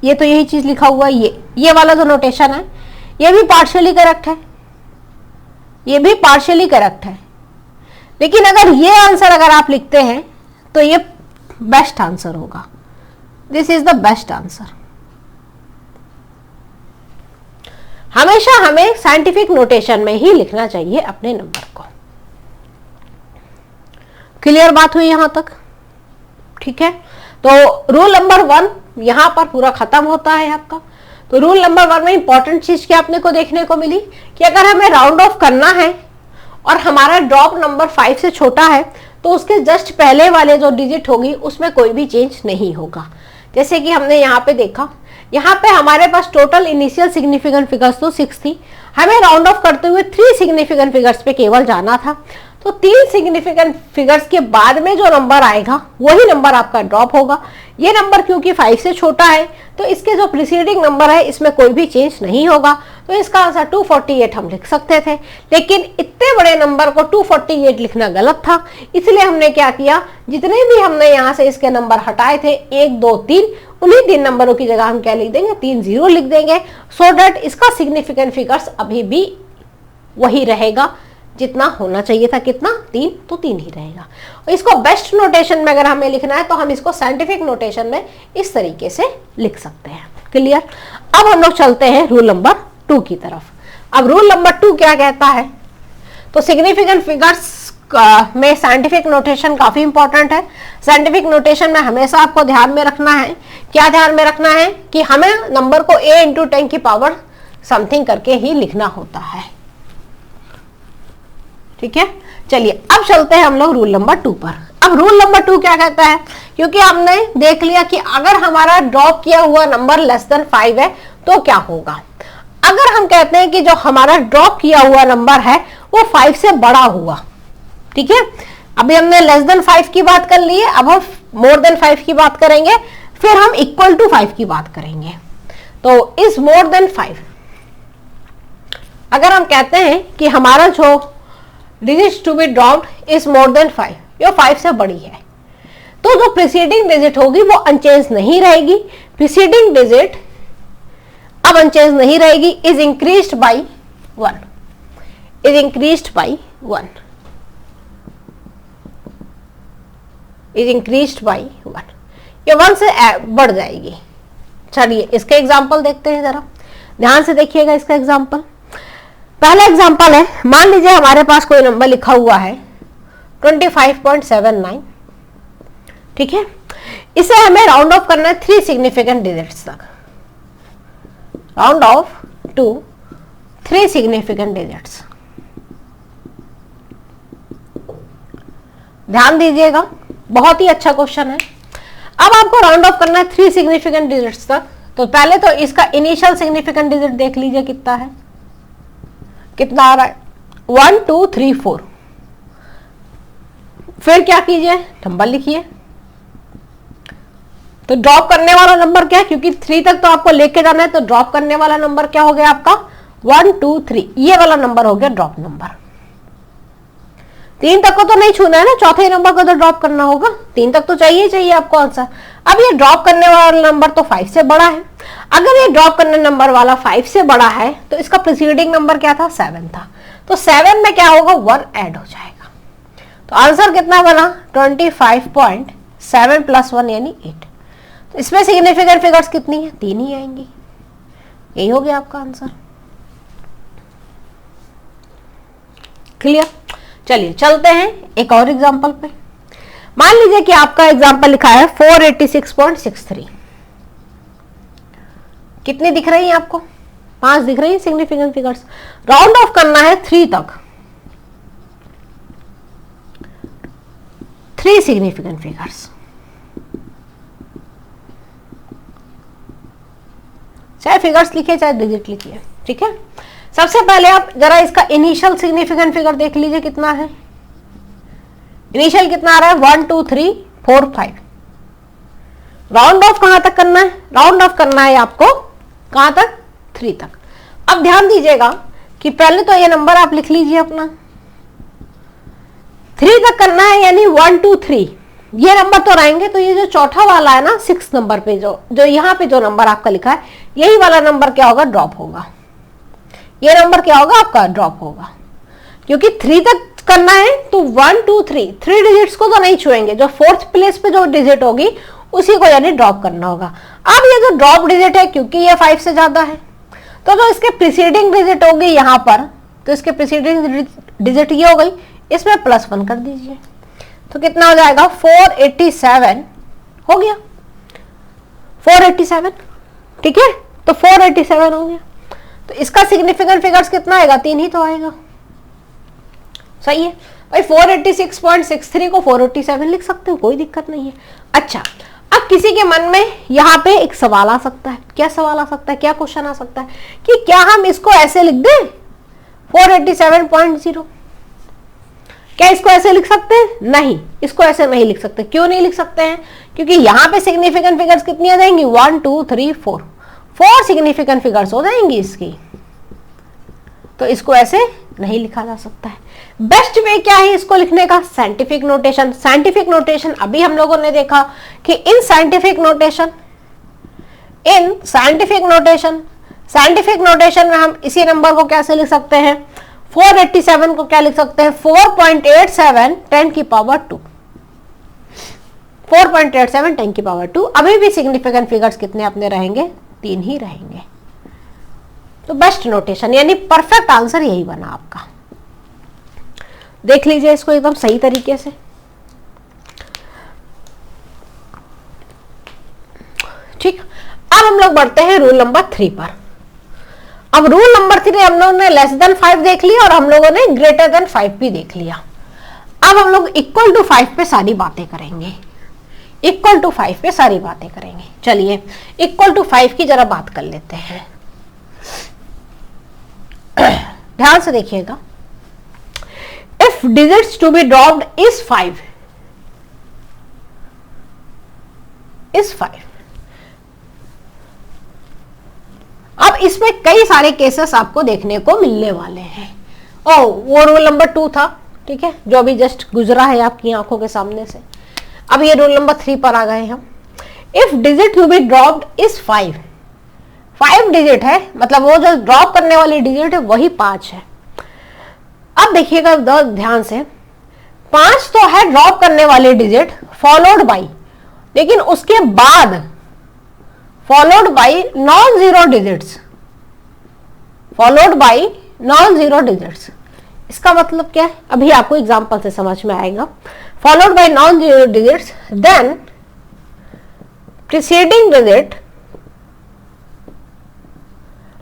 ये तो यही चीज लिखा हुआ है, ये वाला जो नोटेशन है, ये भी पार्शियली करेक्ट है, ये भी पार्शियली करेक्ट है। लेकिन अगर ये आंसर अगर आप लिखते हैं तो ये बेस्ट आंसर होगा, this is the best answer. हमेशा हमें साइंटिफिक नोटेशन में ही लिखना चाहिए अपने नंबर को। क्लियर बात हुई यहां तक, ठीक है। तो रूल नंबर 1 यहां पर पूरा खत्म होता है आपका। तो रूल नंबर 1 में इंपॉर्टेंट चीज क्या अपने को देखने को मिली कि अगर हमें राउंड ऑफ करना है और हमारा ड्रॉप नंबर 5 से छोटा है तो उसके जस्ट पहले वाले जो डिजिट होगी उसमें कोई भी चेंज नहीं होगा। जैसे कि हमने यहाँ पे देखा, यहाँ पे हमारे पास टोटल इनिशियल सिग्निफिकेंट फिगर्स तो 6 थी, हमें राउंड ऑफ करते हुए 3 सिग्निफिकेंट फिगर्स पे केवल जाना था। तो 3 सिग्निफिकेंट फिगर्स के बाद में जो नंबर आएगा वही नंबर आपका ड्रॉप होगा। ये नंबर क्योंकि 5 से छोटा है तो इसके जो प्रीसीडिंग नंबर है इसमें कोई भी चेंज नहीं होगा, तो इसका आंसर 248 हम लिख सकते थे। लेकिन इतने बड़े नंबर को 248 लिखना गलत था, इसलिए हमने क्या किया, जितने भी हमने यहाँ से इसके नंबर हटाए थे 1 2 3, उन्हीं 3 नंबरों की जगह हम क्या लिख देंगे, 3 0 लिख देंगे, सो दैट इसका सिग्निफिकेंट फिगर्स अभी भी वही रहेगा जितना होना चाहिए था। कितना? 3, तो 3 ही रहेगा। और इसको बेस्ट नोटेशन में अगर हमें लिखना है तो हम इसको साइंटिफिक नोटेशन में इस तरीके से लिख सकते हैं। क्लियर? अब हम लोग चलते हैं रूल नंबर 2 की तरफ। अब रूल नंबर 2 क्या कहता है, तो सिग्निफिकेंट फिगर्स में साइंटिफिक नोटेशन काफी इंपॉर्टेंट है। साइंटिफिक नोटेशन में हमेशा आपको ध्यान में रखना है, क्या ध्यान में रखना है कि हमें नंबर को a इंटू 10 की पावर समथिंग करके ही लिखना होता है। ठीक है, चलिए अब चलते हैं हम लोग रूल नंबर 2 पर। अब रूल नंबर 2 क्या कहता है, क्योंकि हमने देख लिया कि अगर हमारा ड्रॉप किया हुआ नंबर लेस देन 5 है तो क्या होगा। अगर हम कहते हैं कि जो हमारा ड्रॉप किया हुआ नंबर है वो 5 से बड़ा हुआ, ठीक है, अभी हमने लेस देन 5 की बात कर ली है, अब हम मोर देन 5 की बात करेंगे, फिर हम इक्वल टू 5 की बात करेंगे। तो इज मोर देन 5, अगर हम कहते हैं कि हमारा जो digit to be dropped is more than 5, ये 5 से बड़ी है, तो जो प्रीसीडिंग डिजिट होगी वो अनचेंज नहीं रहेगी। प्रीसीडिंग डिजिट अब अनचेंज नहीं रहेगी, is increased by 1, is increased by 1, is increased by 1, ये 1 से बढ़ जाएगी। चलिए इसके एग्जांपल देखते हैं, जरा ध्यान से देखिएगा इसका एग्जांपल। पहला एग्जांपल है, मान लीजिए हमारे पास कोई नंबर लिखा हुआ है 25.79, ठीक है, इसे हमें राउंड ऑफ करना है 3 सिग्निफिकेंट डिजिट्स तक, round off to 3 significant digits. ध्यान दीजिएगा, बहुत ही अच्छा क्वेश्चन है। अब आपको राउंड ऑफ करना है 3 सिग्निफिकेंट डिजिट्स तक, तो पहले तो इसका इनिशियल सिग्निफिकेंट डिजिट देख लीजिए कितना है, कितना आ रहा है 1 2 3 4। फिर क्या कीजिए, नंबर लिखिए। तो ड्रॉप करने वाला नंबर क्या है, क्योंकि 3 तक तो आपको लेके जाना है, तो ड्रॉप करने वाला नंबर क्या हो गया आपका 1 2 3, ये वाला नंबर हो गया ड्रॉप नंबर। 3 तक को तो नहीं छूना है ना, चौथे नंबर को तो ड्रॉप करना होगा, 3 तक तो चाहिए आपको आंसर। अब ये ड्रॉप करने वाला नंबर तो 5 से बड़ा है, अगर ये ड्रॉप करने नंबर वाला 5 से बड़ा है तो इसका प्रीसीडिंग नंबर क्या था, 7 था, तो 7 में क्या होगा 1 ऐड हो जाएगा। तो आंसर कितना बना 25.7 प्लस 1 यानी 8। तो इसमें सिग्निफिकेंट फिगर्स कितनी है, 3 ही आएंगी, यही हो गया आपका आंसर। क्लियर? चलिए चलते हैं एक और एग्जांपल पे। मान लीजिए कि आपका एग्जांपल लिखा है 486.63, कितनी दिख रही है आपको, 5 दिख रही है सिग्निफिकेंट फिगर्स। राउंड ऑफ करना है 3 तक, 3 सिग्निफिकेंट फिगर्स, चाहे फिगर्स लिखिए चाहे डिजिट लिखिए, ठीक है। सबसे पहले आप जरा इसका इनिशियल सिग्निफिकेंट फिगर देख लीजिए कितना है, इनिशियल कितना आ रहा है 1 2 3 4 5। राउंड ऑफ कहां तक करना है, राउंड ऑफ करना है आपको कहां तक, 3 तक। अब ध्यान दीजिएगा कि पहले तो ये नंबर आप लिख लीजिए अपना, 3 तक करना है, यानी 1 2 3 ये नंबर तो रहेंगे, तो ये जो चौथा वाला है ना 6 नंबर पे जो यहाँ पे जो नंबर आपका लिखा है, यही वाला नंबर क्या होगा, ड्रॉप होगा। ये नंबर क्या होगा आपका, ड्रॉप होगा, क्योंकि 3 तक करना है तो 1 2 3 3 डिजिट्स को तो नहीं छुएंगे, जो 4th प्लेस पे जो डिजिट होगी उसी को यानी ड्रॉप करना होगा। अब ये जो ड्रॉप डिजिट है, क्योंकि ये 5 से ज्यादा है, तो जो इसके प्रीसीडिंग डिजिट होगी यहाँ पर, तो इसके प्रीसीडिंग डिजिट ये हो गई, इसमें +1 कर दीजिए, तो कितना हो जाएगा 487 हो गया, 487, ठीक है, तो 487 हो गया। तो इसका सिग्निफिकेंट फिगर्स कितना आएगा, 3 ही तो आएगा, सही है भाई। 486.63 को 487 लिख सकते हो, कोई दिक्कत नहीं है। अच्छा, अब किसी के मन में यहाँ पे एक सवाल आ सकता है, क्या सवाल आ सकता है, क्या क्वेश्चन आ सकता है कि क्या हम इसको ऐसे लिख दें 487.0, क्या इसको ऐसे लिख सकते हैं? नहीं, इसको ऐसे नहीं लिख सकते। क्यों नहीं लिख सकते हैं? क्योंकि यहां पे सिग्निफिकेंट फिगर्स कितनी आ जाएंगी? 1 2 3 4, 4 सिग्निफिकेंट फिगर्स हो जाएंगी इसकी, तो इसको ऐसे नहीं लिखा जा सकता है। बेस्ट वे क्या है इसको लिखने का? Scientific notation. साइंटिफिक नोटेशन अभी हम लोगों ने देखा कि इन साइंटिफिक नोटेशन में हम इसी नंबर को कैसे लिख सकते हैं? 487 को क्या लिख सकते हैं? 4.87 10 की पावर 2, 4.87 10 की पावर 2। अभी भी सिग्निफिकेंट फिगर्स कितने अपने रहेंगे? 3 ही रहेंगे। तो बेस्ट नोटेशन यानी परफेक्ट आंसर यही बना आपका। देख लीजिए इसको एकदम सही तरीके से। ठीक, अब हम लोग बढ़ते हैं रूल नंबर 3 पर। अब रूल नंबर 3 हम लोगों ने लेस देन 5 देख लिया और हम लोगों ने ग्रेटर देन 5 भी देख लिया। अब हम लोग इक्वल टू 5 पे सारी बातें करेंगे। इक्वल टू 5 पे सारी बातें करेंगे। चलिए इक्वल टू 5 की जरा बात कर लेते हैं। ध्यान से देखिएगा। If digits to be dropped is 5, अब इसमें कई सारे केसेस आपको देखने को मिलने वाले हैं। वो रूल नंबर 2 था, ठीक है, जो अभी जस्ट गुजरा है आपकी आंखों के सामने से। अब ये रूल नंबर 3 पर आ गए हम। If digit to be dropped is 5, 5 digit है, मतलब वो जो ड्रॉप करने वाली डिजिट है वही 5 है। अब देखिएगा ध्यान से, 5 तो है ड्रॉप करने वाली डिजिट, फॉलोड बाई, लेकिन उसके बाद followed by non zero digits, इसका मतलब क्या है? अभी आपको एग्जांपल से समझ में आएगा। Followed by non zero digits, then preceding digit,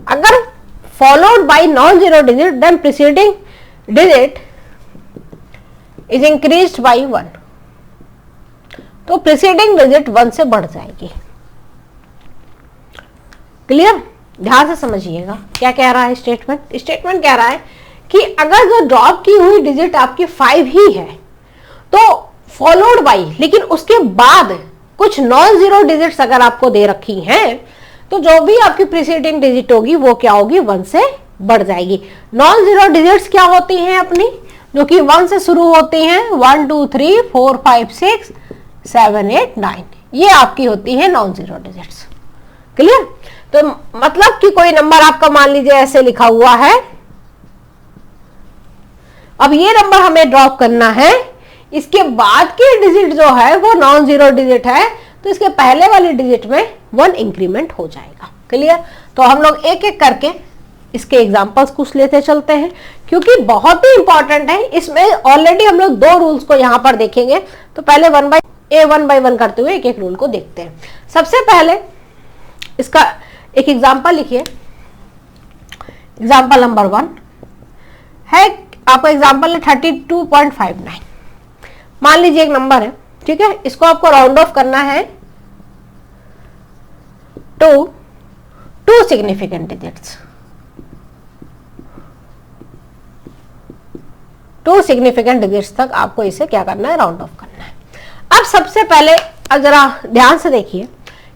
अगर followed by non zero digit then preceding digit is increased by 1, तो प्रीसीडिंग डिजिट 1 से बढ़ जाएगी। क्लियर? ध्यान से समझिएगा क्या कह रहा है स्टेटमेंट। स्टेटमेंट कह रहा है कि अगर जो ड्रॉप की हुई डिजिट आपकी 5 ही है, तो फॉलोड बाई, लेकिन उसके बाद कुछ नॉन जीरो डिजिट्स अगर आपको दे रखी हैं, तो जो भी आपकी प्रीसीडिंग डिजिट होगी वो क्या होगी? 1 से बढ़ जाएगी। नॉन जीरो डिजिट्स क्या होती हैं अपनी? जो कि 1 से शुरू होती हैं। 1 2 3 4 5 6 7 8 9, ये आपकी होती है नॉन जीरो डिजिट्स। क्लियर? तो मतलब कि कोई नंबर आपका मान लीजिए ऐसे लिखा हुआ है, अब ये नंबर हमें ड्रॉप करना है, इसके बाद की डिजिट जो है वो नॉन जीरो डिजिट है, तो इसके पहले वाली डिजिट में 1 इंक्रीमेंट हो जाएगा। क्लियर? तो हम लोग एक एक करके इसके एग्जांपल्स कुछ लेते चलते हैं, क्योंकि बहुत ही इंपॉर्टेंट है। इसमें ऑलरेडी हम लोग 2 रूल्स को यहां पर देखेंगे, तो पहले 1 बाय 1 करते हुए एक एक रूल को देखते हैं। सबसे पहले इसका एक एग्जांपल लिखिए। एग्जांपल नंबर 1 है, आपका एग्जांपल है 32.59। मान लीजिए एक नंबर है, ठीक है, इसको आपको राउंड ऑफ करना है to 2 significant digits. 2 significant digits तक आपको इसे क्या करना है? राउंड ऑफ करना है। अब सबसे पहले अब जरा ध्यान से देखिए,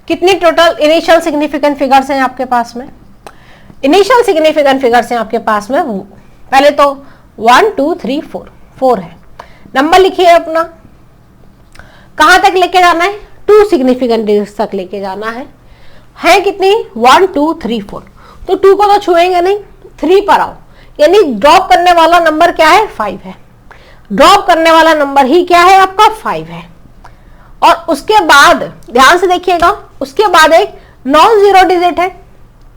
कितनी टोटल इनिशियल सिग्निफिकेंट फिगर्स हैं आपके पास में? इनिशियल सिग्निफिकेंट फिगर्स हैं आपके पास में, पहले तो 1 2 3 4 है। नंबर लिखिए अपना, कहां तक लेके जाना है? 2 सिग्निफिकेंट डिजिट्स तक लेके जाना है कितनी? 1 2 3 4। तो 2 को तो छुएंगे नहीं, 3 पर आओ, यानी ड्रॉप करने वाला नंबर क्या है? 5 है। ड्रॉप करने वाला नंबर ही क्या है? आपका 5 है। और उसके बाद ध्यान से देखिएगा, उसके बाद एक नॉन जीरो डिजिट है,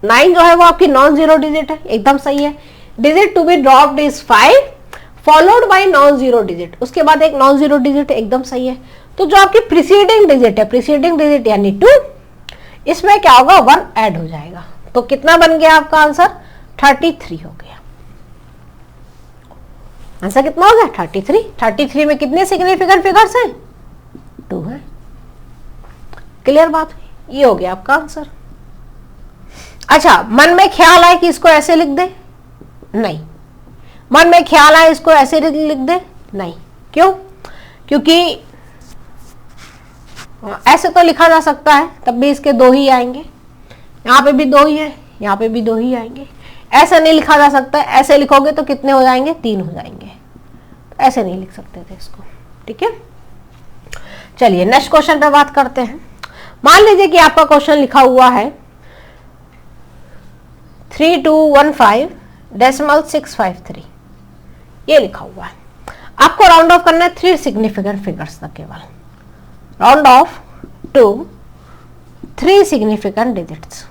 9 जो है वो आपकी नॉन जीरो डिजिट है, एकदम सही है। Digit to be dropped is 5 followed by non zero digit, उसके बाद एक नॉन जीरो डिजिट, एकदम सही है। तो जो आपकी प्रीसीडिंग डिजिट है, प्रीसीडिंग डिजिट यानी 2, इसमें क्या होगा? 1 ऐड हो जाएगा। तो कितना बन गया आपका आंसर? 33 हो गया। आंसर कितना हो गया? 33। 33 में कितने सिग्निफिकेंट फिगर्स हैं? 2 है। क्लियर बात? ये हो गया आपका आंसर। अच्छा, मन में ख्याल आए कि इसको ऐसे लिख दे? नहीं। मन में ख्याल आए इसको ऐसे लिख दे? नहीं। क्यों? क्योंकि ऐसे तो लिखा जा सकता है, तब भी इसके 2 ही आएंगे, यहाँ पे भी 2 ही है, यहाँ पे भी 2 ही आएंगे। ऐसा नहीं लिखा जा सकता, ऐसे लिखोगे तो कितने हो जाएंगे? 3 हो जाएंगे। ऐसे नहीं लिख सकते थे इसको, ठीक है। चलिए नेक्स्ट क्वेश्चन पे बात करते हैं। मान लीजिए कि आपका क्वेश्चन लिखा हुआ है 3215.653, ये लिखा हुआ है। आपको राउंड ऑफ करना है 3 सिग्निफिकेंट फिगर्स तक, केवल round off to 3 significant digits,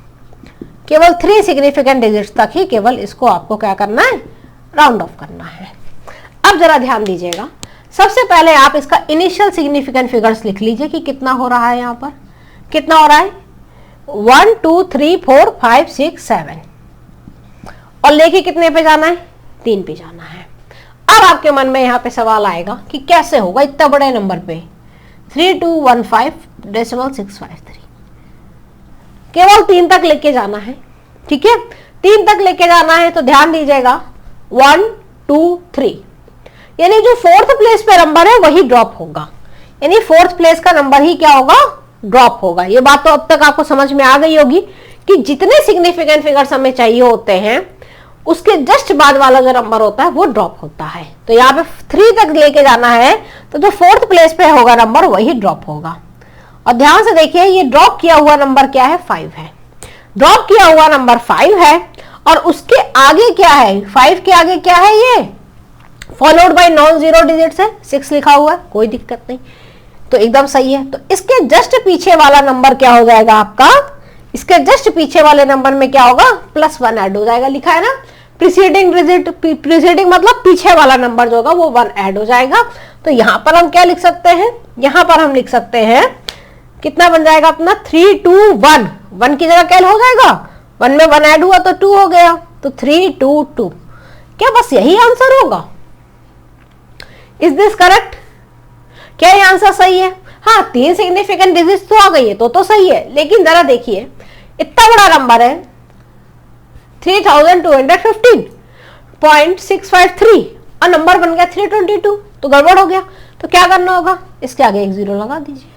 केवल 3 सिग्निफिकेंट डिजिट्स तक ही केवल इसको आपको क्या करना है? राउंड ऑफ करना है। अब जरा ध्यान दीजिएगा, सबसे पहले आप इसका इनिशियल सिग्निफिकेंट फिगर्स लिख लीजिए कि कितना हो रहा है। यहाँ पर कितना हो रहा है? 1 2 3 4 5 6 7, और लेके कितने पे जाना है? 3 पे जाना है। अब आपके मन में यहाँ पे सवाल आएगा कि कैसे होगा इतना बड़े नंबर पे 3215.653, केवल 3 तक लेके जाना है, ठीक है। 3 तक लेके जाना है तो ध्यान दीजिएगा 1 2 3, यानी जो 4th प्लेस पे नंबर है वही ड्रॉप होगा, यानी 4th प्लेस का नंबर ही क्या होगा? ड्रॉप होगा। ये बात तो अब तक आपको समझ में आ गई होगी कि जितने सिग्निफिकेंट फिगर्स हमें चाहिए होते हैं उसके जस्ट बाद वाला जो नंबर होता है वो ड्रॉप होता है। तो यहाँ पे 3 तक लेके जाना है तो जो 4th प्लेस पे होगा नंबर वही ड्रॉप होगा। और ध्यान से देखिए, ये ड्रॉप किया हुआ नंबर क्या है? 5 है। ड्रॉप किया हुआ नंबर 5 है, और उसके आगे क्या है? 5 के आगे क्या है? ये followed by non zero digits है, 6 लिखा हुआ है, कोई दिक्कत नहीं, तो एकदम सही है। तो इसके जस्ट पीछे वाला नंबर क्या हो जाएगा आपका? इसके जस्ट पीछे वाले नंबर में क्या होगा? +1 ऐड हो जाएगा। लिखा है ना प्रीसीडिंग डिजिट, प्रीसीडिंग मतलब पीछे वाला नंबर जो होगा वो 1 ऐड हो जाएगा। तो यहां पर हम क्या लिख सकते हैं? यहां पर हम लिख सकते हैं कितना बन जाएगा अपना? 3 2 1, 1 की जगह क्या हो जाएगा? 1 में 1 ऐड हुआ तो 2 हो गया, तो 3 2 2। क्या बस यही आंसर होगा? Is this correct? क्या ये आंसर सही है? हाँ, 3 सिग्निफिकेंट डिजिट्स तो आ गई है तो सही है, लेकिन जरा देखिए इतना बड़ा नंबर है 3215.653 और नंबर बन गया 322, तो गड़बड़ हो गया। तो क्या करना होगा? इसके आगे एक 0 लगा दीजिए,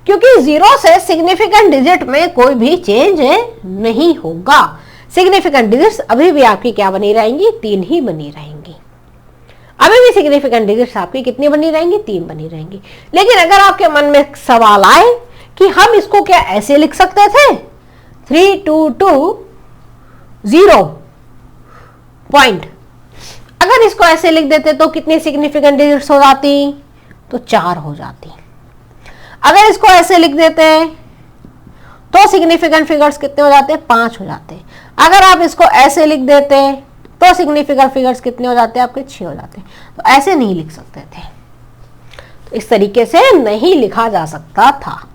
क्योंकि 0 से सिग्निफिकेंट डिजिट में कोई भी चेंज नहीं होगा। सिग्निफिकेंट डिजिट्स अभी भी आपकी क्या बनी रहेंगी? 3 ही बनी रहेंगी। अभी भी सिग्निफिकेंट डिजिट्स आपकी कितनी बनी रहेंगी? 3 बनी रहेंगी। लेकिन अगर आपके मन में सवाल आए कि हम इसको क्या ऐसे लिख सकते थे 3220 पॉइंट, अगर इसको ऐसे लिख देते तो कितनी सिग्निफिकेंट डिजिट्स हो जाती? तो 4 हो जाती। अगर इसको ऐसे लिख देते तो सिग्निफिकेंट फिगर्स कितने हो जाते? 5 हो जाते। अगर आप इसको ऐसे लिख देते तो सिग्निफिकेंट फिगर्स कितने हो जाते? आपके 6 हो जाते। तो ऐसे नहीं लिख सकते थे, तो इस तरीके से नहीं लिखा जा सकता था।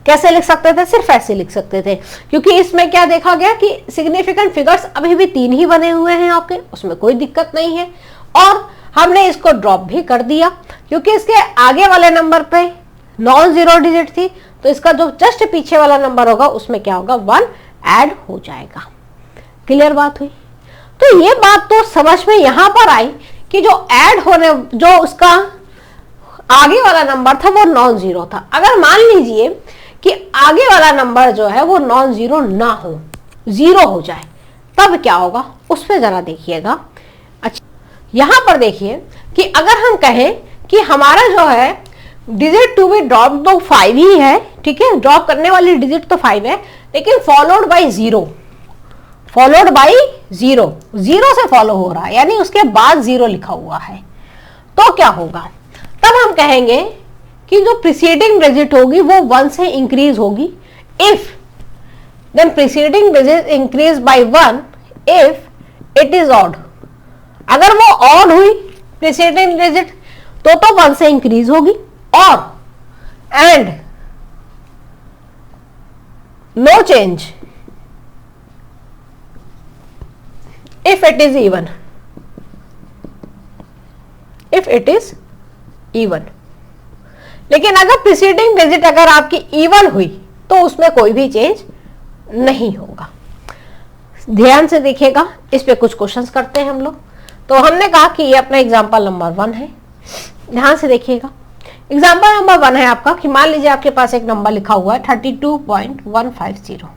कैसे लिख सकते थे? सिर्फ ऐसे लिख सकते थे, क्योंकि इसमें क्या देखा गया कि सिग्निफिकेंट फिगर्स अभी भी 3 ही बने हुए हैं आपके, उसमें कोई दिक्कत नहीं है। और हमने इसको ड्रॉप भी कर दिया क्योंकि इसके आगे वाले नंबर पे नॉन जीरो डिजिट थी, तो इसका जो जस्ट पीछे वाला नंबर होगा उसमें क्या होगा? 1 ऐड हो जाएगा। क्लियर बात हुई? तो ये बात तो समझ में यहां पर आई कि जो ऐड होने, जो उसका आगे वाला नंबर था वो नॉन जीरो था। अगर मान लीजिए कि आगे वाला नंबर जो है वो नॉन जीरो ना हो, 0 हो जाए, तब क्या होगा? उस पर जरा देखिएगा। अच्छा, यहां पर देखिए कि अगर हम कहें कि हमारा जो है डिजिट टू बी ड्रॉप तो 5 ही है, ठीक है, ड्रॉप करने वाली डिजिट तो 5 है, लेकिन फॉलोड बाय 0, फॉलोड बाय 0, 0 से फॉलो हो रहा है, यानी उसके बाद 0 लिखा हुआ है, तो क्या होगा? तब हम कहेंगे कि जो प्रीसीडिंग डिजिट होगी वो 1 से इंक्रीज होगी। If then preceding digit increase by 1 if it is odd. अगर वो ऑड हुई प्रीसीडिंग डिजिट तो 1 से इंक्रीज होगी, और and no change if it is even, if it is even। लेकिन अगर प्रीसीडिंग डिजिट अगर आपकी इवन हुई तो उसमें कोई भी चेंज नहीं होगा। ध्यान से देखिएगा, इस पे कुछ क्वेश्चंस करते हैं हम लोग। तो हमने कहा कि ये अपना एग्जाम्पल नंबर 1 है। ध्यान से देखिएगा, एग्जाम्पल नंबर 1 है आपका कि मान लीजिए आपके पास एक नंबर लिखा हुआ है 32.150।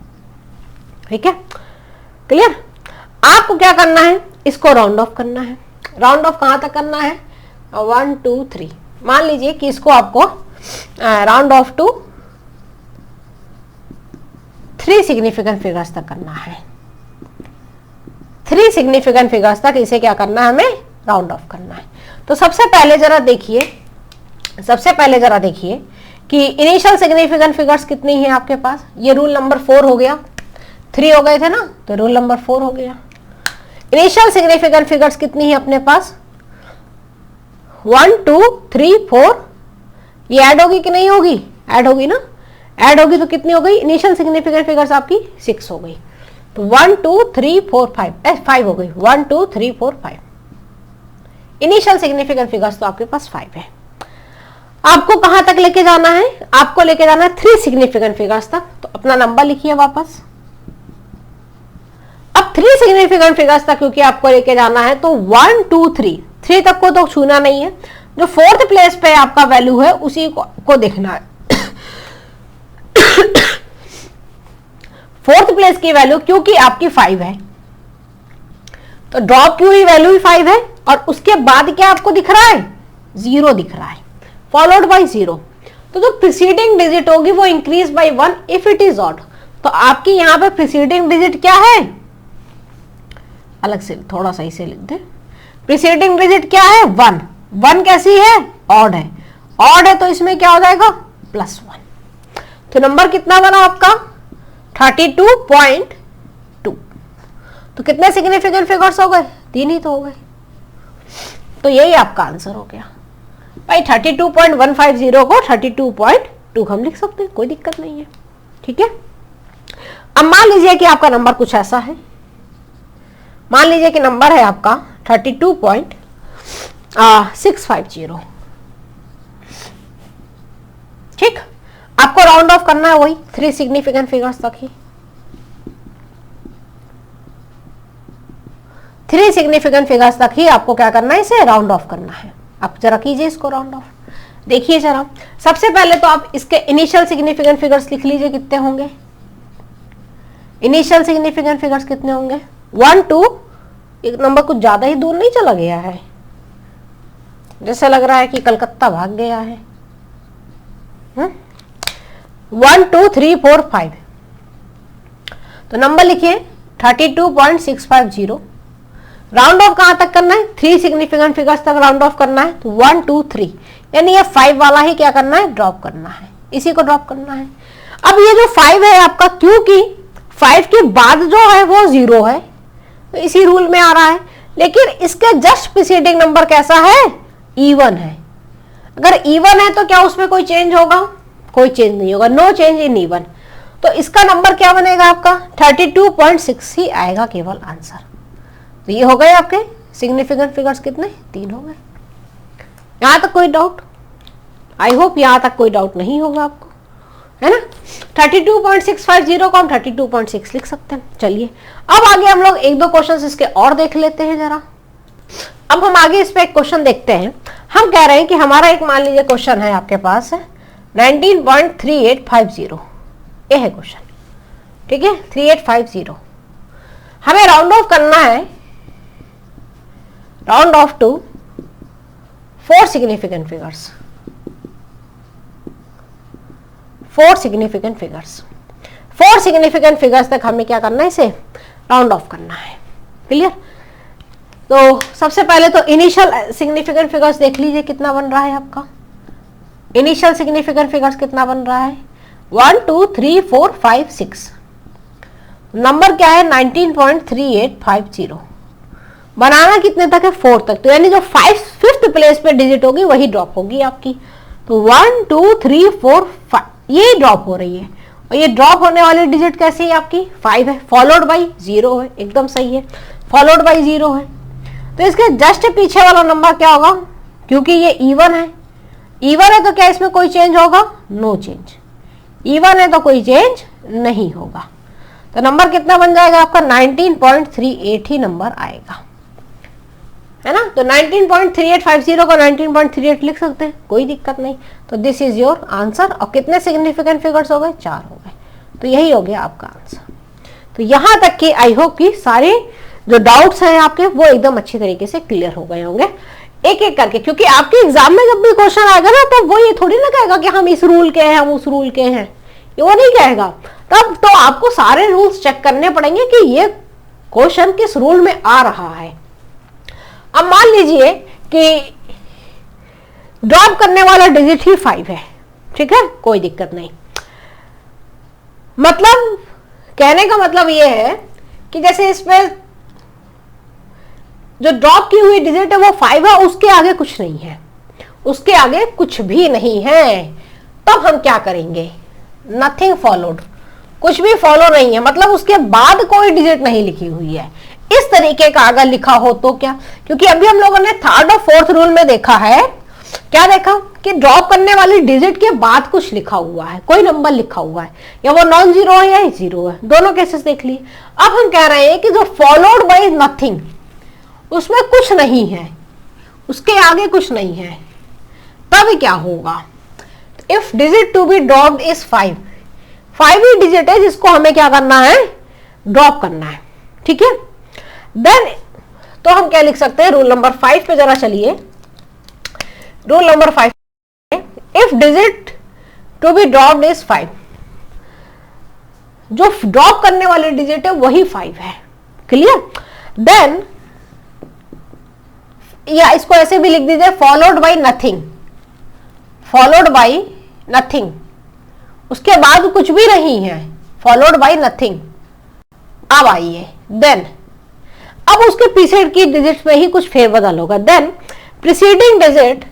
ठीक है, क्लियर। आपको क्या करना है, इसको राउंड ऑफ करना है। राउंड ऑफ कहां तक करना है, 1 2 3। मान लीजिए कि इसको आपको round off to 3 significant figures तक करना है। 3 सिग्निफिकेंट फिगर्स तक इसे क्या करना है, हमें राउंड ऑफ करना है। तो सबसे पहले जरा देखिए कि इनिशियल सिग्निफिकेंट फिगर्स कितनी है आपके पास। ये रूल नंबर 4 हो गया, 3 हो गए थे ना, तो रूल नंबर 4 हो गया। इनिशियल सिग्निफिकेंट फिगर्स कितनी है अपने पास, 1 2 3 4। ये ऐड होगी कि नहीं होगी, ऐड होगी ना, ऐड होगी तो कितनी हो गई, इनिशियल सिग्निफिकेंट फिगर्स आपकी 6 हो गई। तो 1 2 3 4 5 हो गई, 1 2 3 4 5। इनिशियल सिग्निफिकेंट फिगर्स तो आपके पास 5 है। आपको कहां तक लेके जाना है, आपको लेके जाना है 3 सिग्निफिकेंट फिगर्स तक। तो अपना नंबर लिखिए वापस। अब 3 सिग्निफिकेंट फिगर्स तक क्योंकि आपको लेके जाना है, तो 1 2 3 तक को तो छूना नहीं है। जो 4th प्लेस पे आपका वैल्यू है उसी को देखना है। 4th प्लेस की वैल्यू क्योंकि आपकी 5 है, तो ड्रॉप की हुई वैल्यू भी 5 है, और उसके बाद क्या आपको दिख रहा है, 0 दिख रहा है, फॉलोड बाय 0। तो जो प्रीसीडिंग डिजिट होगी वो increase by 1 if it is odd. तो आपकी यहां पे प्रीसीडिंग डिजिट क्या है, अलग से थोड़ा सा इसे लिख दे। प्रीसीडिंग डिजिट क्या है, 1। 1 कैसी है, ऑड है। ऑड है तो इसमें क्या हो जाएगा, +1। तो नंबर कितना बना आपका, 32.2। तो कितने सिग्निफिकेंट फिगर्स हो गए, 3 ही तो हो गए। तो यही आपका आंसर हो गया भाई। 32.150 को 32.2 हम लिख सकते हैं, कोई दिक्कत नहीं है। ठीक है, अब मान लीजिए कि आपका नंबर कुछ ऐसा है। मान लीजिए कि नंबर है आपका 32.650। ठीक, आपको राउंड ऑफ करना है वही 3 सिग्निफिकेंट फिगर्स तक ही। 3 सिग्निफिकेंट फिगर्स तक ही आपको क्या करना है, इसे राउंड ऑफ करना है। आप जरा कीजिए इसको राउंड ऑफ। देखिए जरा, सबसे पहले तो आप इसके इनिशियल सिग्निफिकेंट फिगर्स लिख लीजिए, कितने होंगे इनिशियल सिग्निफिकेंट फिगर्स, कितने होंगे, 1 2। एक नंबर कुछ ज्यादा ही दूर नहीं चला गया है, जैसे लग रहा है कि कलकत्ता भाग गया है। 1 2 3 4 5। तो नंबर लिखिए 32.650। राउंड ऑफ कहां तक करना है, 3 सिग्निफिकेंट फिगर्स तक राउंड ऑफ करना है। तो 1 2 3, यानी ये 5 वाला ही क्या करना है, ड्रॉप करना है, इसी को ड्रॉप करना है। अब ये जो 5 है आपका, क्योंकि 5 के बाद जो है वो 0 है, तो इसी रूल में आ रहा है। लेकिन इसके जस्ट प्रीसीडिंग नंबर कैसा है, इवन है। अगर इवन है तो क्या उसमें कोई चेंज होगा, कोई चेंज नहीं होगा, नो चेंज इन इवन। तो इसका नंबर क्या बनेगा आपका, 32.6 ही आएगा केवल आंसर। तो ये हो गए आपके सिग्निफिकेंट फिगर्स, कितने, 3 हो गए। यहां तक कोई डाउट, आई होप यहां तक कोई डाउट नहीं होगा आपको, है ना। 32.650 को हम 32.6 लिख सकते हैं। चलिए अब आगे हम लोग 1-2 क्वेश्चन इसके और देख लेते हैं जरा। अब हम आगे इस पे एक क्वेश्चन देखते हैं। हम कह रहे हैं कि हमारा एक, मान लीजिए क्वेश्चन है आपके पास 19.3850, ये है क्वेश्चन। ठीक है, 3850 हमें राउंड ऑफ करना है, round off to 4 significant figures. 4 significant figures, 4 significant figures तक हमें क्या करना है, इसे राउंड ऑफ करना है। क्लियर। तो सबसे पहले तो इनिशियल सिग्निफिकेंट फिगर्स देख लीजिए कितना बन रहा है आपका। इनिशियल सिग्निफिकेंट फिगर्स कितना बन रहा है, 1 2 3 4 5 6। नंबर क्या है, 19.3850। बनाना कितने तक है, 4 तक। तो यानी जो 5th प्लेस पे डिजिट होगी वही ड्रॉप होगी आपकी। तो 1 2 3 4 5 ये ड्रॉप हो रही है, और ये ड्रॉप होने वाली डिजिट कैसी है आपकी, 5 है, फॉलोड बाई 0 है। एकदम सही है, फॉलोड बाई 0 है। तो इसके जस्ट पीछे वाला नंबर क्या होगा, क्योंकि ये इवन है, इवन है तो क्या इसमें कोई चेंज होगा, नो चेंज। इवन है तो कोई चेंज नहीं होगा। तो नंबर कितना बन जाएगा आपका, 19.38 ही नंबर आएगा। है ना। तो 19.3850 को 19.38 लिख सकते हैं, कोई दिक्कत नहीं। तो दिस इज योर आंसर। और कितने सिग्निफिकेंट फिगर्स हो गए? 4 हो गए। तो यही हो गया आपका आंसर। तो यहां तक कि आई होप कि सारे जो डाउट्स हैं आपके वो एकदम अच्छी तरीके से क्लियर हो गए होंगे एक एक करके, क्योंकि आपके एग्जाम में जब भी क्वेश्चन आएगा ना तो वो ये थोड़ी ना कहेगा कि हम इस रूल के हैं, हम उस रूल के हैं, ये वो नहीं कहेगा। तब तो आपको सारे रूल्स चेक करने पड़ेंगे कि ये क्वेश्चन किस रूल में आ रहा है। अब मान लीजिए कि ड्रॉप करने वाला डिजिट ही 5 है, ठीक है, कोई दिक्कत नहीं। मतलब कहने का मतलब ये है कि जैसे इसमें जो ड्रॉप की हुई डिजिट है वो 5 है, उसके आगे कुछ नहीं है, उसके आगे कुछ भी नहीं है। तब हम क्या करेंगे? नथिंग फॉलोड, कुछ भी फॉलो नहीं है, मतलब उसके बाद कोई डिजिट नहीं लिखी हुई है। इस तरीके का अगर लिखा हो तो क्या, क्योंकि अभी हम लोगों ने थर्ड और फोर्थ रूल में देखा है, क्या देखा कि ड्रॉप करने वाली डिजिट के बाद कुछ लिखा हुआ है, कोई नंबर लिखा हुआ है, या वो नॉन जीरो है या जीरो है, दोनों केसेस देख लिए। अब हम कह रहे हैं कि जो फॉलोड बाय नथिंग, उसमें कुछ नहीं है, उसके आगे कुछ नहीं है, तब क्या होगा? If digit to be dropped is 5, 5 ही डिजिट है जिसको हमें क्या करना है? ड्रॉप करना है, ठीक है। देन तो हम क्या लिख सकते हैं? रूल नंबर 5 पे जरा चलिए। Rule number 5, if digit to be dropped is 5, जो ड्रॉप करने वाली डिजिट है वही 5 है, क्लियर। देन या इसको ऐसे भी लिख दीजिए, followed by nothing, followed by nothing, उसके बाद कुछ भी नहीं है, फॉलोड बाय नथिंग। अब आइए, देन अब उसके पीछे की डिजिट में ही कुछ फेरबदल होगा। Then preceding digit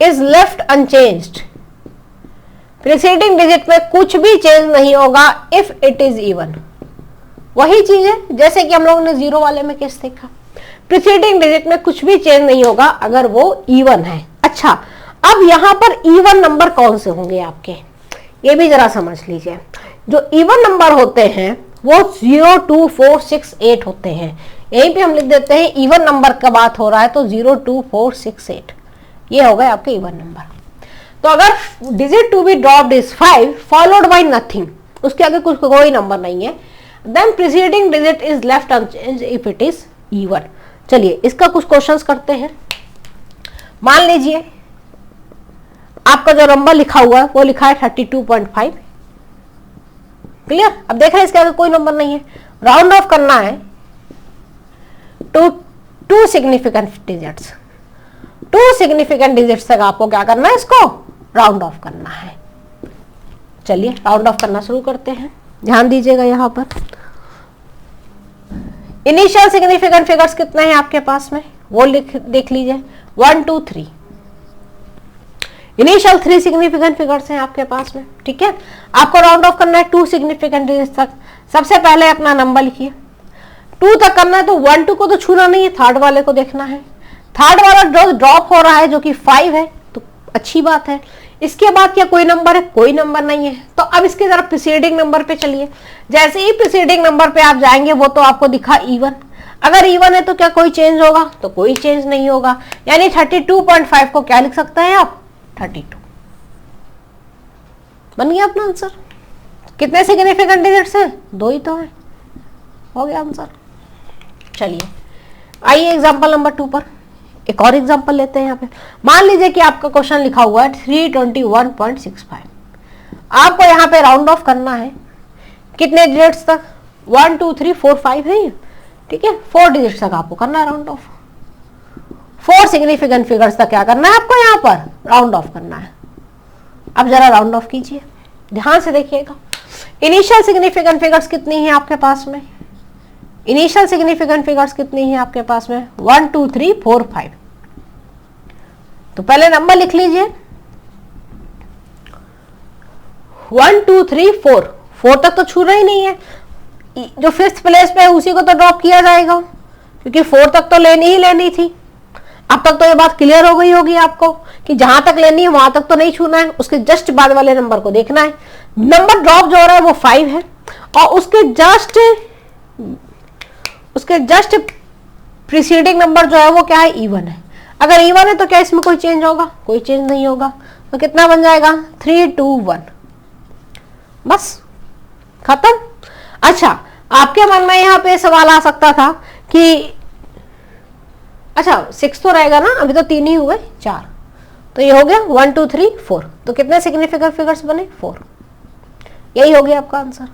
is left unchanged, preceding digit में कुछ भी चेंज नहीं होगा इफ इट इज इवन। वही चीज है जैसे कि हम लोगों ने जीरो वाले में केस देखा, प्रीसीडिंग डिजिट में कुछ भी चेंज नहीं होगा अगर वो इवन है। अच्छा, अब यहां पर इवन नंबर कौन से होंगे आपके, ये भी जरा समझ लीजिए। जो इवन नंबर होते हैं वो 0, 2, 4, 6, 8 होते हैं। यहीं पे हम लिख देते हैं इवन नंबर का बात हो रहा है तो 0, 2, 4, 6, 8 ये हो गए आपके इवन नंबर। तो अगर digit to be dropped is 5 followed by nothing, उसके आगे कुछ कोई नंबर नहीं है, then preceding digit is left unchanged if it is even. चलिए इसका कुछ क्वेश्चंस करते हैं। मान लीजिए आपका जो नंबर लिखा हुआ है वो लिखा है 32.5, क्लियर। अब देख रहे हैं इसके आगे कोई नंबर नहीं है, राउंड ऑफ करना है to 2 significant digits, 2 significant digits तक आपको क्या करना है? इसको राउंड ऑफ करना है। चलिए राउंड ऑफ करना शुरू करते हैं, ध्यान दीजिएगा। यहां पर इनिशियल सिग्निफिकेंट फिगर्स कितने हैं आपके पास में वो देख लीजिए, 1, 2, 3। इनिशियल 3 सिग्निफिकेंट फिगर्स हैं आपके पास में, ठीक है। आपको राउंड ऑफ करना है 2 सिग्निफिकेंट डिजिट्स तक। सबसे पहले अपना नंबर लिखिए, 2 तक करना है तो 1, 2 को तो छूना नहीं है, थर्ड वाले को देखना है। थर्ड वाला जो ड्रॉप हो रहा है जो कि 5 है तो अच्छी बात है। इसके बाद क्या कोई नंबर है? कोई नंबर नहीं है। तो अब इसके जरा प्रीसीडिंग नंबर पे चलिए। जैसे ही प्रीसीडिंग नंबर पे आप जाएंगे वो तो आपको दिखा इवन, अगर इवन है तो क्या कोई चेंज होगा? तो कोई चेंज नहीं होगा, यानी 32.5 को क्या लिख सकते हैं आप? 32 बन गया अपना आंसर। कितने सिग्निफिकेंट डिजिट्स हैं? 2 ही तो है, हो गया आंसर। चलिए आइए एग्जांपल नंबर 2 पर एक और एग्जांपल लेते हैं। यहाँ पे मान लीजिए कि आपका क्वेश्चन लिखा हुआ है 321.65, आपको यहाँ पे राउंड ऑफ करना है कितने डिजिट्स तक? 1, 2, 3, 4, 5 है ये, ठीक है। 4 डिजिट्स तक आपको करना है राउंड ऑफ। 4 सिग्निफिकेंट फिगर्स तक क्या करना है आपको? यहाँ पर राउंड ऑफ करना है। अब जरा राउंड ऑफ कीजिए, ध्यान से देखिएगा। इनिशियल सिग्निफिकेंट फिगर्स कितनी है आपके पास में? इनिशियल सिग्निफिकेंट फिगर्स कितनी है आपके पास में? 1, 2, 3, 4, 5। तो पहले नंबर लिख लीजिए, 1, 2, 3, 4। 4 तक तो छूना ही नहीं है, जो 5th प्लेस पे है उसी को तो ड्रॉप किया जाएगा, क्योंकि 4 तक तो लेनी ही लेनी थी। अब तक तो ये बात क्लियर हो गई होगी आपको कि जहां तक लेनी है वहां तक तो नहीं छूना है, उसके जस्ट बाद वाले नंबर को देखना है। नंबर ड्रॉप जो हो रहा है वो 5 है, और उसके जस्ट प्रीसीडिंग नंबर जो है वो क्या है, इवन है। अगर इवन है तो क्या इसमें कोई चेंज होगा, कोई चेंज नहीं होगा। तो कितना बन जाएगा, 3 2 1, बस खत्म। अच्छा, आपके मन में यहाँ पे सवाल आ सकता था कि अच्छा 6 तो रहेगा ना, अभी तो 3 ही हुए, 4, तो ये हो गया 1 2 3 4, तो कितने सिग्निफिकेंट फिगर्स बने, 4। यही हो गया आपका आंसर।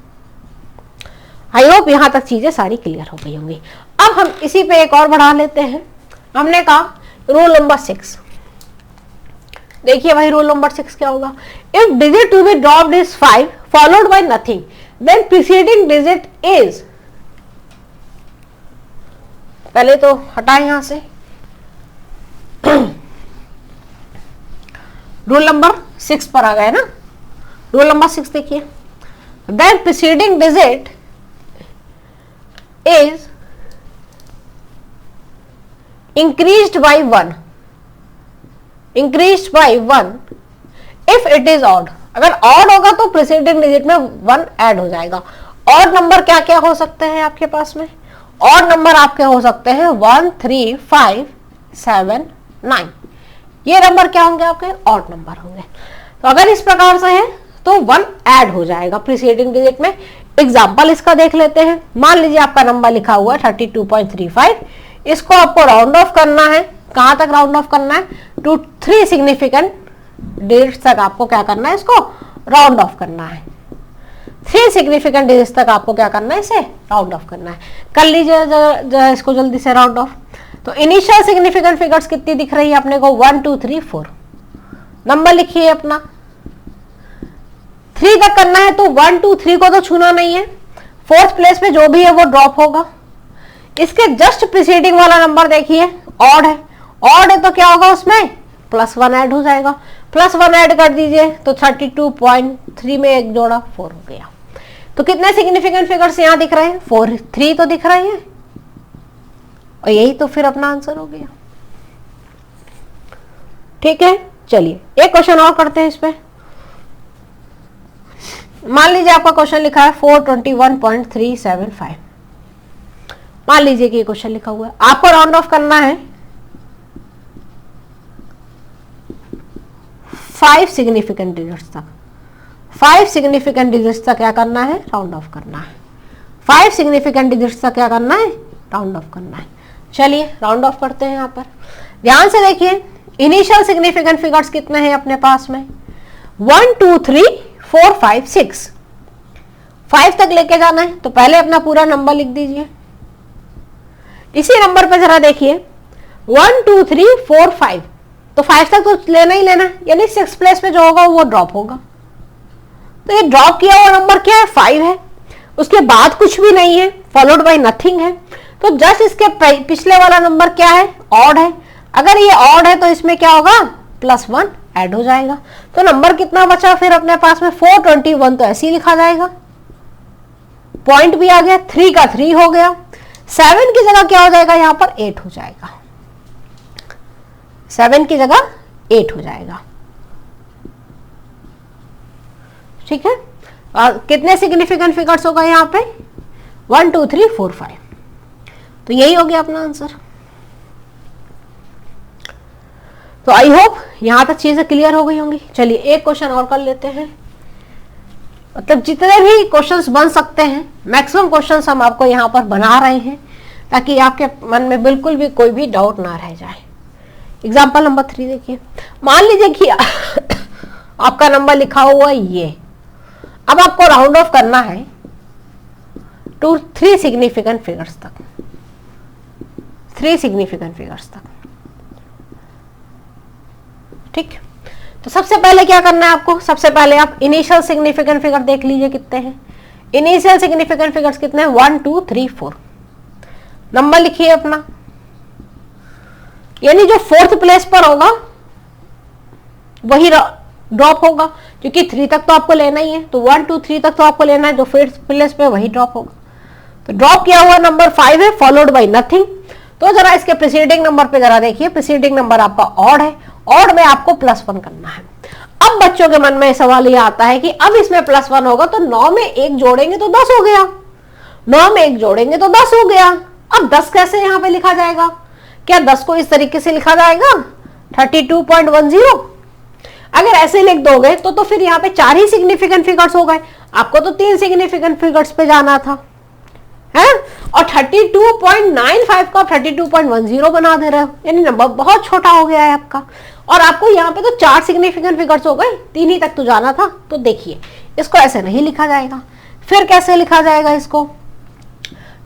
आई होप यहां तक चीजें सारी क्लियर हो गई होंगी। अब हम इसी पे एक और बढ़ा लेते हैं। हमने कहा रूल नंबर 6, देखिए भाई रूल नंबर 6 क्या होगा, if digit to be dropped is 5 followed by nothing then preceding digit is, पहले तो हटाए यहां से रूल नंबर 6 पर आ गए ना। रूल नंबर 6 देखिए, then preceding digit is increased by 1 if it is odd। अगर odd होगा तो प्रीसीडिंग डिजिट में 1 ऐड हो जाएगा। odd नंबर क्या क्या हो सकते हैं आपके पास में, odd नंबर आपके हो सकते हैं 1 3 5 7 9, ये नंबर क्या होंगे आपके, odd नंबर होंगे। तो अगर इस प्रकार से है तो 1 ऐड हो जाएगा प्रीसीडिंग डिजिट में। एग्जाम्पल इसका देख लेते हैं। मान लीजिए आपका नंबर लिखा हुआ है 32.35, इसको आपको राउंड ऑफ करना है, कहां तक राउंड ऑफ करना है, टू 3 सिग्निफिकेंट डिजिट्स तक आपको क्या करना है, इसको राउंड ऑफ करना है। 3 सिग्निफिकेंट डिजिट्स तक आपको क्या करना है, इसे राउंड ऑफ करना है। कर लीजिए इसको जल्दी से राउंड ऑफ। तो इनिशियल सिग्निफिकेंट फिगर्स कितनी दिख रही है अपने को, 1 2 3 4। नंबर लिखिए अपना, 3 तक करना है तो 1 2 3 को तो छूना नहीं है, 4th प्लेस पे जो भी है वो ड्रॉप होगा। इसके जस्ट प्रीसीडिंग वाला नंबर देखिए ऑड है, ऑड है तो क्या होगा उसमें +1 ऐड हो जाएगा, +1 ऐड कर दीजिए तो 32.3 में एक जोड़ा 4 हो गया। तो कितने सिग्निफिकेंट फिगर्स यहाँ दिख रहे हैं, 4 3 तो दिख रहे हैं, और यही तो फिर अपना आंसर हो गया। ठीक है, चलिए एक क्वेश्चन और करते हैं इस पे। मान लीजिए आपका क्वेश्चन लिखा है 421.375, मान लीजिए कि ये क्वेश्चन लिखा हुआ है, आपको राउंड ऑफ करना है 5 सिग्निफिकेंट डिजिट्स तक। 5 सिग्निफिकेंट डिजिट्स तक क्या करना है, राउंड ऑफ करना है। 5 सिग्निफिकेंट डिजिट्स तक क्या करना है, राउंड ऑफ करना है। चलिए राउंड ऑफ करते हैं। यहाँ पर ध्यान से देखिए, इनिशियल सिग्निफिकेंट फिगर्स कितने हैं अपने पास में, 1 2 3 4 5 6, 5 तक लेके जाना है तो पहले अपना पूरा नंबर लिख दीजिए। इसी नंबर पे जरा देखिए 1 2 3 4 5, तो 5 तक तो लेना ही लेना है, यानी 6th प्लेस पे जो होगा वो ड्रॉप होगा। तो ये ड्रॉप किया हुआ नंबर क्या है, 5 है, उसके बाद कुछ भी नहीं है, फॉलोड बाय नथिंग है। तो जस्ट इसके पिछले वाला नंबर क्या है, ऑड है। अगर ये ऑड है तो इसमें क्या होगा, +1 ऐड हो जाएगा। तो नंबर कितना बचा फिर अपने पास में, 421, तो ऐसे ही लिखा जाएगा। पॉइंट भी आ गया, 3 का 3 हो गया, 7 की जगह क्या हो जाएगा, यहां पर 8 हो जाएगा, 7 की जगह 8 हो जाएगा। ठीक है, और कितने सिग्निफिकेंट फिगर्स होगा यहाँ पे, 1 2 3 4 5, तो यही हो गया अपना आंसर। तो आई होप यहां तक चीजें क्लियर हो गई होंगी। चलिए एक क्वेश्चन और कर लेते हैं। मतलब जितने भी क्वेश्चंस बन सकते हैं, मैक्सिमम क्वेश्चंस हम आपको यहाँ पर बना रहे हैं ताकि आपके मन में बिल्कुल भी कोई भी डाउट ना रह जाए। एग्जाम्पल नंबर 3 देखिए, मान लीजिए कि आपका नंबर लिखा हुआ ये, अब आपको राउंड ऑफ करना है टू 3 सिग्निफिकेंट फिगर्स तक, 3 सिग्निफिकेंट फिगर्स तक। ठीक, तो सबसे पहले क्या करना है आपको, सबसे पहले आप इनिशियल सिग्निफिकेंट फिगर देख लीजिए कितने हैं। इनिशियल सिग्निफिकेंट फिगर्स कितने हैं, 1 2 3 4। नंबर लिखिए अपना, यानी जो 4th प्लेस पर होगा वही ड्रॉप होगा, क्योंकि 3 तक तो आपको लेना ही है, तो 1 2 3 तक तो आपको लेना है, जो 5th प्लेस पे वही ड्रॉप होगा। तो ड्रॉप किया हुआ नंबर 5 है, फॉलोड बाय नथिंग। तो जरा इसके प्रीसीडिंग नंबर पे जरा देखिए, प्रीसीडिंग नंबर आपका ऑड है, ऑड में आपको +1 करना है। अब अब बच्चों के मन में सवाल ये आता है कि अब इसमें +1 होगा तो 9 में 1 जोड़ेंगे तो 10 हो गया, 9 में 1 जोड़ेंगे तो 10 हो गया। अब 10 कैसे यहाँ पे लिखा जाएगा? क्या 10 को इस तरीके से लिखा जाएगा 32.10? अगर ऐसे लिख दोगे तो फिर यहाँ पे 4 ही सिग्निफिकेंट फिगर्स हो गए, आपको तो 3 सिग्निफिकेंट फिगर्स पे जाना था है। और 32.95 का 32.10 बना दे रहे हो, यानी नंबर बहुत छोटा हो गया है आपका। और आपको यहाँ पे तो 4 सिग्निफिकेंट फिगर्स हो गए, 3 ही तक तो जाना था। तो देखिए इसको ऐसे नहीं लिखा जाएगा, फिर कैसे लिखा जाएगा इसको?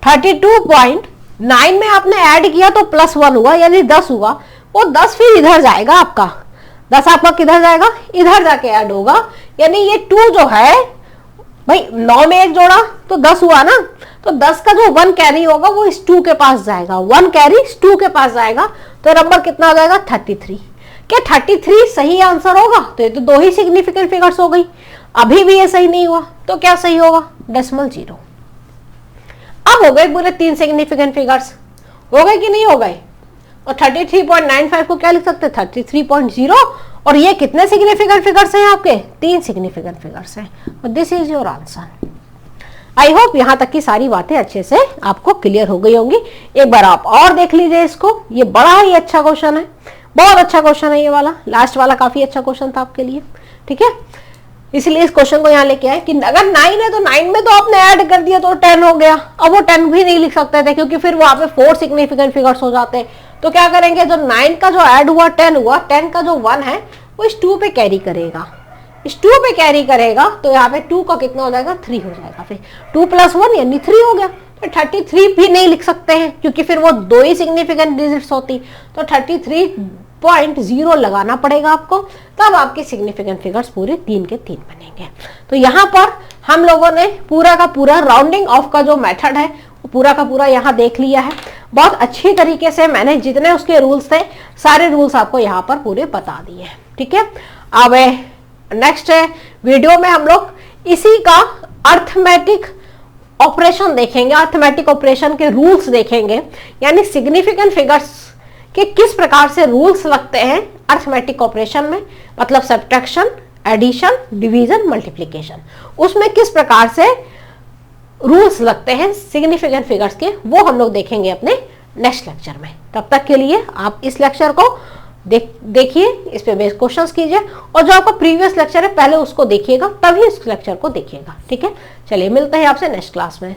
32.9 में आपने ऐड किया तो +1 हुआ, यानी 10 हुआ। वो 10 फिर इधर जाएगा आपका, 10 आपका किधर जाएगा? इधर जाके ऐड होगा, यानी ये 2 जो है भाई 9 में 1 जोड़ा तो 10 हुआ ना, तो 10 का जो 1 कैरी होगा वो इस 2 के पास जाएगा, 1 कैरी इस 2 के पास जाएगा, तो नंबर कितना आ जाएगा? 33। क्या 33 सही आंसर होगा? तो ये तो 2 ही सिग्निफिकेंट फिगर्स हो गई। अभी भी ये सही नहीं हुआ तो क्या सही होगा? डेसिमल 0। अब हो गए पूरे 3 सिग्निफिकेंट फिगर्स, हो गए कि नहीं हो गए? और 33.95 को क्या लिख सकते हैं? 33.0। और ये कितने सिग्निफिकेंट फिगर्स हैं आपके? 3 सिग्निफिकेंट फिगर्स हैं। और this is your answer. I hope यहाँ तक की सारी बातें अच्छे से आपको क्लियर हो गई होंगी। एक बार आप और देख लीजिए इसको, ये बड़ा ही अच्छा क्वेश्चन है, बहुत अच्छा क्वेश्चन है ये वाला। लास्ट वाला काफी अच्छा क्वेश्चन था आपके लिए, ठीक है, इसलिए इस क्वेश्चन को यहाँ लेके आए कि अगर 9 है तो 9 में तो आपने ऐड कर दिया तो 10 हो गया। अब वो 10 भी नहीं लिख सकते थे क्योंकि फिर वहां पे 4 सिग्निफिकेंट फिगर्स हो जाते। तो क्या करेंगे? जो 9 का जो ऐड हुआ 10 हुआ, 10 का जो 1 है वो इस 2 पे कैरी करेगा, इस 2 पे कैरी करेगा, तो यहाँ पे 2 का कितना हो जाएगा? 3 हो जाएगा। फिर 2 + 1 यानी 3 हो गया। तो 33 भी नहीं लिख सकते हैं क्योंकि फिर वो 2 ही सिग्निफिकेंट डिजिट्स होती, तो 33.0 लगाना पड़ेगा आपको, तब आपके सिग्निफिकेंट फिगर्स पूरे 3 के 3 बनेंगे। तो यहाँ पर हम लोगों ने पूरा का पूरा राउंडिंग ऑफ का जो मेथड है वो पूरा का पूरा यहाँ देख लिया है। बहुत अच्छी तरीके से मैंने जितने उसके रूल्स थे सारे रूल्स आपको यहाँ पर पूरे बता दिए, ठीक है। अब नेक्स्ट वीडियो में हम लोग इसी का अर्थमेटिक ऑपरेशन देखेंगे, अर्थमेटिक ऑपरेशन के रूल्स देखेंगे, यानी सिग्निफिकेंट फिगर्स के किस प्रकार से रूल्स लगते हैं अर्थमेटिक ऑपरेशन में, मतलब सब्ट्रैक्शन, एडिशन, डिवीजन, मल्टीप्लिकेशन, उसमें किस प्रकार से रूल्स लगते हैं सिग्निफिकेंट फिगर्स के, वो हम लोग देखेंगे अपने नेक्स्ट लेक्चर में। तब तक के लिए आप इस लेक्चर को देखिए, इस पे बेस्ड क्वेश्चंस कीजिए, और जो आपका प्रीवियस लेक्चर है पहले उसको देखिएगा, तभी इस लेक्चर को देखिएगा, ठीक है। चलिए मिलते हैं आपसे नेक्स्ट क्लास में।